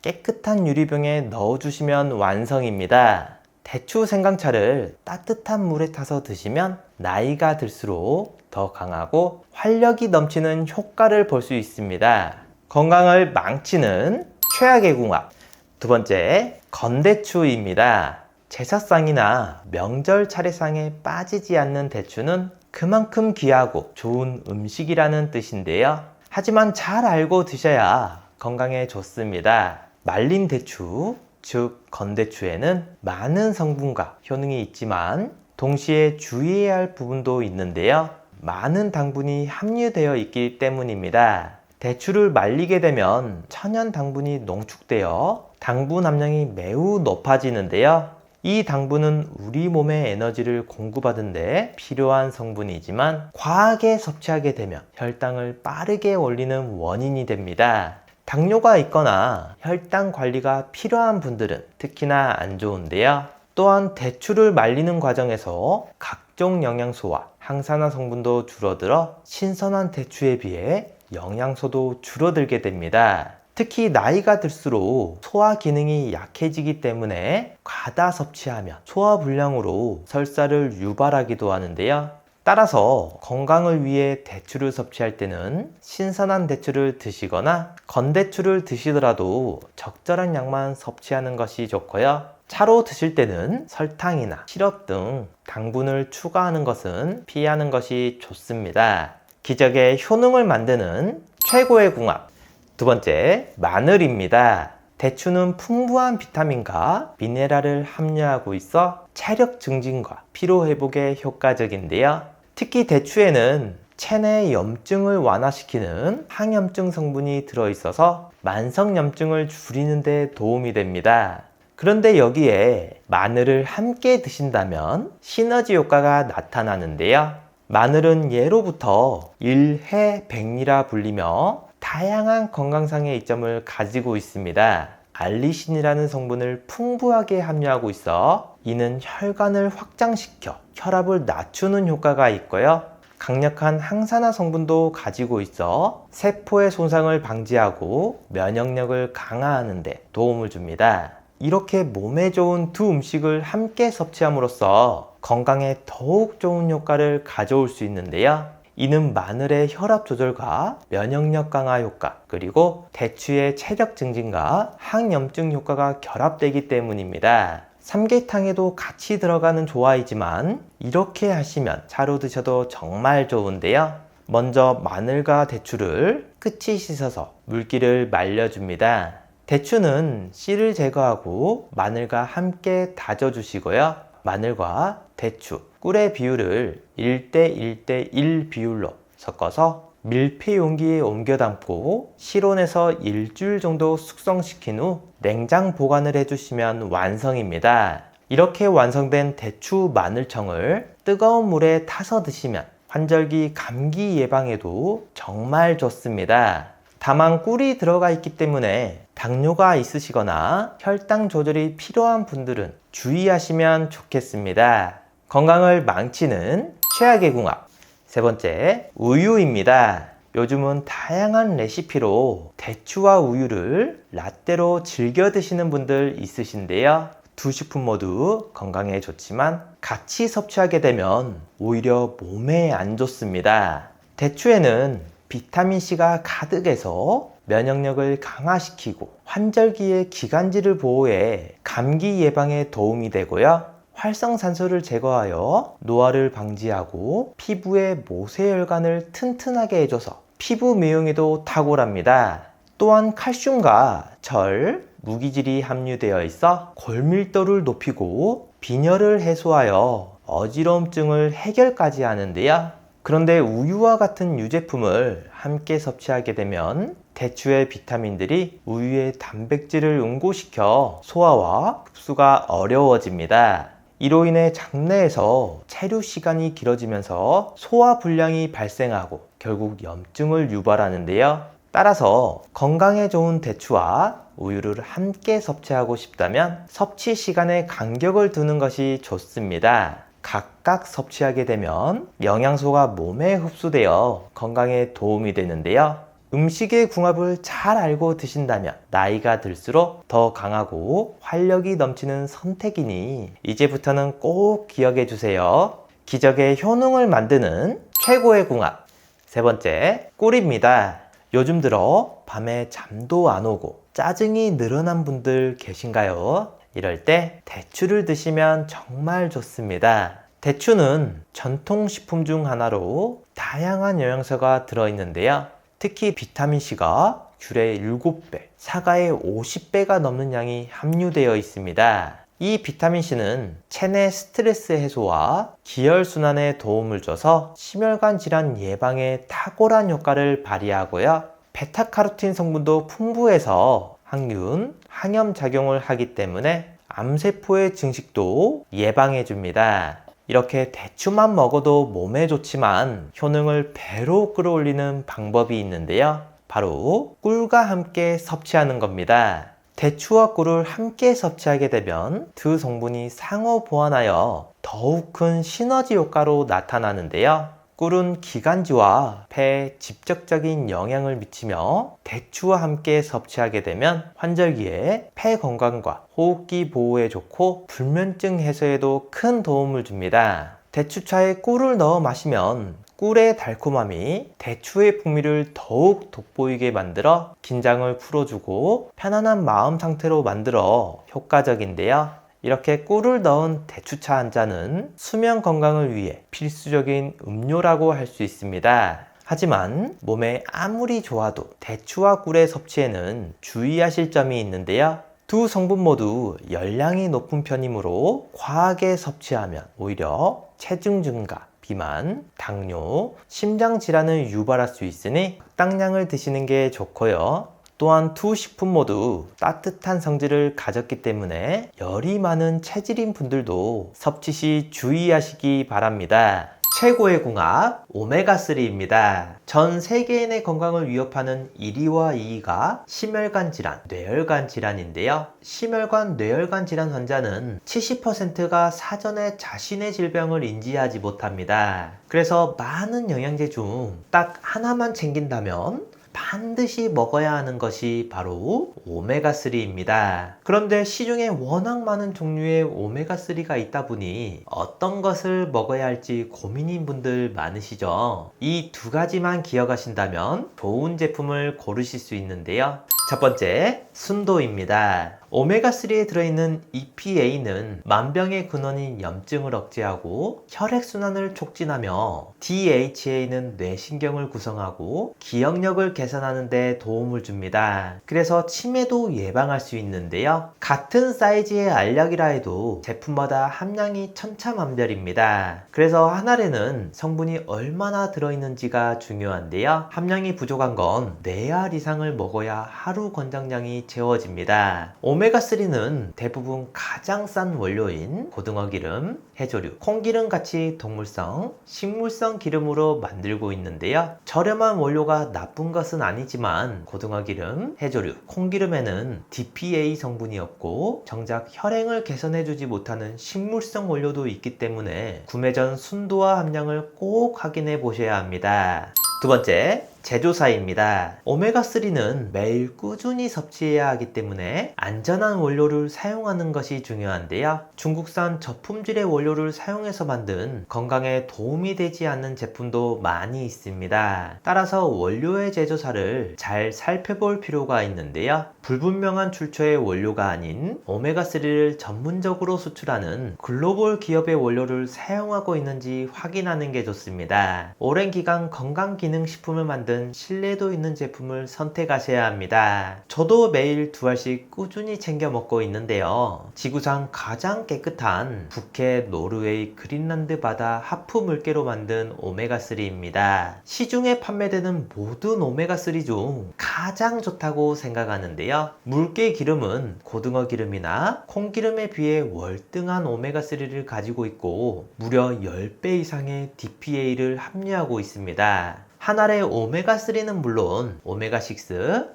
깨끗한 유리병에 넣어 주시면 완성입니다. 대추 생강차를 따뜻한 물에 타서 드시면 나이가 들수록 더 강하고 활력이 넘치는 효과를 볼 수 있습니다. 건강을 망치는 최악의 궁합. 두 번째, 건대추입니다. 제사상이나 명절 차례상에 빠지지 않는 대추는 그만큼 귀하고 좋은 음식이라는 뜻인데요. 하지만 잘 알고 드셔야 건강에 좋습니다. 말린 대추, 즉 건대추에는 많은 성분과 효능이 있지만 동시에 주의해야 할 부분도 있는데요. 많은 당분이 함유되어 있기 때문입니다. 대추를 말리게 되면 천연 당분이 농축되어 당분 함량이 매우 높아지는데요. 이 당분은 우리 몸의 에너지를 공급하는데 필요한 성분이지만 과하게 섭취하게 되면 혈당을 빠르게 올리는 원인이 됩니다. 당뇨가 있거나 혈당 관리가 필요한 분들은 특히나 안 좋은데요. 또한 대추를 말리는 과정에서 각종 영양소와 항산화 성분도 줄어들어 신선한 대추에 비해 영양소도 줄어들게 됩니다. 특히 나이가 들수록 소화 기능이 약해지기 때문에 과다 섭취하면 소화불량으로 설사를 유발하기도 하는데요. 따라서 건강을 위해 대추를 섭취할 때는 신선한 대추를 드시거나 건대추를 드시더라도 적절한 양만 섭취하는 것이 좋고요. 차로 드실 때는 설탕이나 시럽 등 당분을 추가하는 것은 피하는 것이 좋습니다. 기적의 효능을 만드는 최고의 궁합. 두 번째, 마늘입니다. 대추는 풍부한 비타민과 미네랄을 함유하고 있어 체력 증진과 피로 회복에 효과적인데요. 특히 대추에는 체내 염증을 완화시키는 항염증 성분이 들어있어서 만성염증을 줄이는 데 도움이 됩니다. 그런데 여기에 마늘을 함께 드신다면 시너지 효과가 나타나는데요. 마늘은 예로부터 일해백리라 불리며 다양한 건강상의 이점을 가지고 있습니다. 알리신이라는 성분을 풍부하게 함유하고 있어 이는 혈관을 확장시켜 혈압을 낮추는 효과가 있고요. 강력한 항산화 성분도 가지고 있어 세포의 손상을 방지하고 면역력을 강화하는 데 도움을 줍니다. 이렇게 몸에 좋은 두 음식을 함께 섭취함으로써 건강에 더욱 좋은 효과를 가져올 수 있는데요. 이는 마늘의 혈압 조절과 면역력 강화 효과, 그리고 대추의 체력 증진과 항염증 효과가 결합되기 때문입니다. 삼계탕에도 같이 들어가는 조화이지만 이렇게 하시면 차로 드셔도 정말 좋은데요. 먼저 마늘과 대추를 끝이 씻어서 물기를 말려줍니다. 대추는 씨를 제거하고 마늘과 함께 다져주시고요. 마늘과 대추, 꿀의 비율을 1대1대1 비율로 섞어서 밀폐 용기에 옮겨 담고 실온에서 일주일 정도 숙성시킨 후 냉장 보관을 해주시면 완성입니다. 이렇게 완성된 대추 마늘청을 뜨거운 물에 타서 드시면 환절기 감기 예방에도 정말 좋습니다. 다만 꿀이 들어가 있기 때문에 당뇨가 있으시거나 혈당 조절이 필요한 분들은 주의하시면 좋겠습니다. 건강을 망치는 최악의 궁합. 세 번째, 우유입니다. 요즘은 다양한 레시피로 대추와 우유를 라떼로 즐겨 드시는 분들 있으신데요. 두 식품 모두 건강에 좋지만 같이 섭취하게 되면 오히려 몸에 안 좋습니다. 대추에는 비타민C가 가득해서 면역력을 강화시키고 환절기의 기관지를 보호해 감기 예방에 도움이 되고요. 활성산소를 제거하여 노화를 방지하고 피부의 모세혈관을 튼튼하게 해줘서 피부 미용에도 탁월합니다. 또한 칼슘과 철, 무기질이 함유되어 있어 골밀도를 높이고 빈혈을 해소하여 어지러움증을 해결까지 하는데요. 그런데 우유와 같은 유제품을 함께 섭취하게 되면 대추의 비타민들이 우유의 단백질을 응고시켜 소화와 흡수가 어려워집니다. 이로 인해 장내에서 체류 시간이 길어지면서 소화 불량이 발생하고 결국 염증을 유발하는데요. 따라서 건강에 좋은 대추와 우유를 함께 섭취하고 싶다면 섭취 시간에 간격을 두는 것이 좋습니다. 각각 섭취하게 되면 영양소가 몸에 흡수되어 건강에 도움이 되는데요. 음식의 궁합을 잘 알고 드신다면 나이가 들수록 더 강하고 활력이 넘치는 선택이니 이제부터는 꼭 기억해 주세요. 기적의 효능을 만드는 최고의 궁합. 세 번째, 꿀입니다. 요즘 들어 밤에 잠도 안 오고 짜증이 늘어난 분들 계신가요? 이럴 때 대추를 드시면 정말 좋습니다. 대추는 전통식품 중 하나로 다양한 영양소가 들어있는데요. 특히 비타민C가 귤의 7배, 사과의 50배가 넘는 양이 함유되어 있습니다. 이 비타민C는 체내 스트레스 해소와 기혈순환에 도움을 줘서 심혈관 질환 예방에 탁월한 효과를 발휘하고요. 베타카로틴 성분도 풍부해서 항균, 항염 작용을 하기 때문에 암세포의 증식도 예방해 줍니다. 이렇게 대추만 먹어도 몸에 좋지만 효능을 배로 끌어올리는 방법이 있는데요. 바로 꿀과 함께 섭취하는 겁니다. 대추와 꿀을 함께 섭취하게 되면 두 성분이 상호 보완하여 더욱 큰 시너지 효과로 나타나는데요. 꿀은 기관지와 폐에 직접적인 영향을 미치며 대추와 함께 섭취하게 되면 환절기에 폐 건강과 호흡기 보호에 좋고 불면증 해소에도 큰 도움을 줍니다. 대추차에 꿀을 넣어 마시면 꿀의 달콤함이 대추의 풍미를 더욱 돋보이게 만들어 긴장을 풀어주고 편안한 마음 상태로 만들어 효과적인데요. 이렇게 꿀을 넣은 대추차 한 잔은 수면 건강을 위해 필수적인 음료라고 할 수 있습니다. 하지만 몸에 아무리 좋아도 대추와 꿀의 섭취에는 주의하실 점이 있는데요. 두 성분 모두 열량이 높은 편이므로 과하게 섭취하면 오히려 체중 증가, 비만, 당뇨, 심장 질환을 유발할 수 있으니 적당량을 드시는 게 좋고요. 또한 두 식품 모두 따뜻한 성질을 가졌기 때문에 열이 많은 체질인 분들도 섭취 시 주의하시기 바랍니다. 최고의 궁합 오메가3입니다. 전 세계인의 건강을 위협하는 1위와 2위가 심혈관 질환, 뇌혈관 질환인데요. 심혈관, 뇌혈관 질환 환자는 70%가 사전에 자신의 질병을 인지하지 못합니다. 그래서 많은 영양제 중 딱 하나만 챙긴다면 반드시 먹어야 하는 것이 바로 오메가3입니다. 그런데 시중에 워낙 많은 종류의 오메가3가 있다 보니 어떤 것을 먹어야 할지 고민인 분들 많으시죠? 이 두 가지만 기억하신다면 좋은 제품을 고르실 수 있는데요. 첫 번째, 순도입니다. 오메가3에 들어있는 EPA는 만병의 근원인 염증을 억제하고 혈액순환을 촉진하며 DHA는 뇌신경을 구성하고 기억력을 개선하는 데 도움을 줍니다. 그래서 치매도 예방할 수 있는데요. 같은 사이즈의 알약이라 해도 제품마다 함량이 천차만별입니다. 그래서 한 알에는 성분이 얼마나 들어있는지가 중요한데요. 함량이 부족한 건 4알 이상을 먹어야 하루 권장량이 채워집니다. 오메가3는 대부분 가장 싼 원료인 고등어 기름, 해조류, 콩기름 같이 동물성, 식물성 기름으로 만들고 있는데요. 저렴한 원료가 나쁜 것은 아니지만 고등어 기름, 해조류, 콩기름에는 DPA 성분이 없고 정작 혈행을 개선해주지 못하는 식물성 원료도 있기 때문에 구매 전 순도와 함량을 꼭 확인해 보셔야 합니다. 두 번째, 제조사입니다. 오메가3는 매일 꾸준히 섭취해야 하기 때문에 안전한 원료를 사용하는 것이 중요한데요. 중국산 저품질의 원료를 사용해서 만든 건강에 도움이 되지 않는 제품도 많이 있습니다. 따라서 원료의 제조사를 잘 살펴볼 필요가 있는데요. 불분명한 출처의 원료가 아닌 오메가3를 전문적으로 수출하는 글로벌 기업의 원료를 사용하고 있는지 확인하는 게 좋습니다. 오랜 기간 건강기능식품을 만든 신뢰도 있는 제품을 선택하셔야 합니다. 저도 매일 2알씩 꾸준히 챙겨 먹고 있는데요. 지구상 가장 깨끗한 북해, 노르웨이, 그린란드 바다 하프 물개로 만든 오메가3입니다. 시중에 판매되는 모든 오메가3 중 가장 좋다고 생각하는데요. 물개 기름은 고등어 기름이나 콩기름에 비해 월등한 오메가3를 가지고 있고 무려 10배 이상의 DPA를 함유하고 있습니다. 한 알의 오메가3는 물론 오메가6,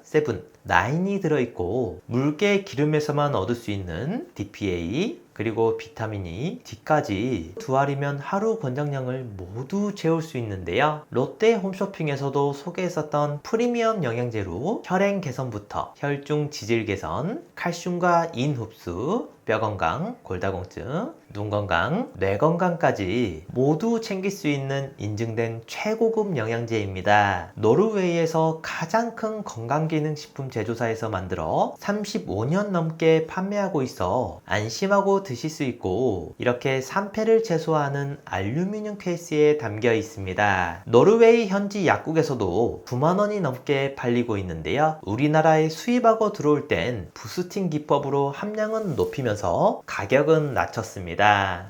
7, 나인이 들어있고 물개 기름에서만 얻을 수 있는 DPA 그리고 비타민이 D까지 두 알이면 하루 권장량을 모두 채울 수 있는데요. 롯데 홈쇼핑에서도 소개했었던 프리미엄 영양제로 혈행 개선부터 혈중 지질 개선, 칼슘과 인 흡수, 뼈 건강, 골다공증, 눈 건강, 뇌 건강까지 모두 챙길 수 있는 인증된 최고급 영양제입니다. 노르웨이에서 가장 큰 건강기능식품 제조사에서 만들어 35년 넘게 판매하고 있어 안심하고 드실 수 있고 이렇게 산패를 최소화하는 알루미늄 케이스에 담겨 있습니다. 노르웨이 현지 약국에서도 9만 원이 넘게 팔리고 있는데요. 우리나라에 수입하고 들어올 땐 부스팅 기법으로 함량은 높이면서 가격은 낮췄습니다.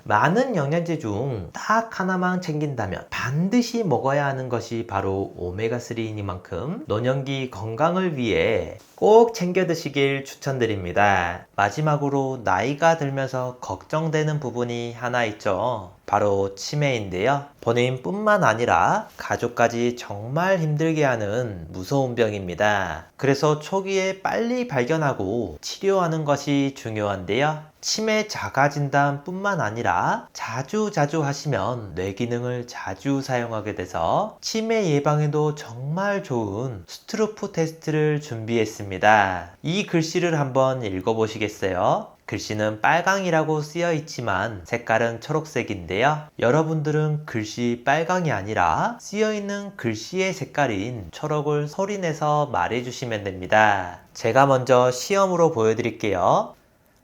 많은 영양제 중 딱 하나만 챙긴다면 반드시 먹어야 하는 것이 바로 오메가3이니만큼 노년기 건강을 위해 꼭 챙겨 드시길 추천드립니다. 마지막으로 나이가 들면서 걱정되는 부분이 하나 있죠. 바로 치매인데요. 본인뿐만 아니라 가족까지 정말 힘들게 하는 무서운 병입니다. 그래서 초기에 빨리 발견하고 치료하는 것이 중요한데요. 치매 자가진단 뿐만 아니라 자주 하시면 뇌 기능을 자주 사용하게 돼서 치매 예방에도 정말 좋은 스트로프 테스트를 준비했습니다. 이 글씨를 한번 읽어보시겠어요? 글씨는 빨강이라고 쓰여 있지만 색깔은 초록색인데요. 여러분들은 글씨 빨강이 아니라 쓰여 있는 글씨의 색깔인 초록을 소리내서 말해주시면 됩니다. 제가 먼저 시험으로 보여드릴게요.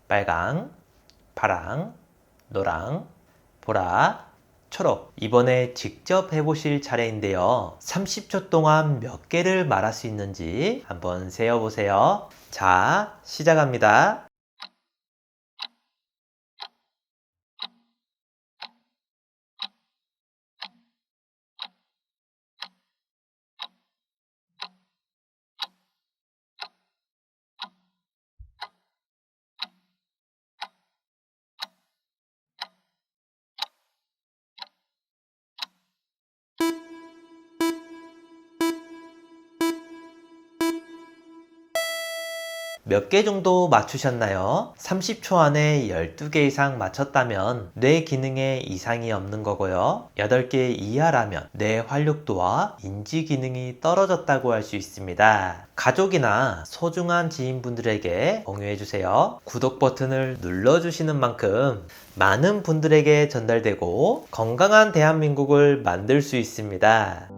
빨강, 파랑, 노랑, 보라, 초록. 이번에 직접 해보실 차례인데요. 30초 동안 몇 개를 말할 수 있는지 한번 세어보세요. 자, 시작합니다. 몇 개 정도 맞추셨나요? 30초 안에 12개 이상 맞췄다면 뇌 기능에 이상이 없는 거고요. 8개 이하라면 뇌 활력도와 인지 기능이 떨어졌다고 할 수 있습니다. 가족이나 소중한 지인분들에게 공유해주세요. 구독 버튼을 눌러주시는 만큼 많은 분들에게 전달되고 건강한 대한민국을 만들 수 있습니다.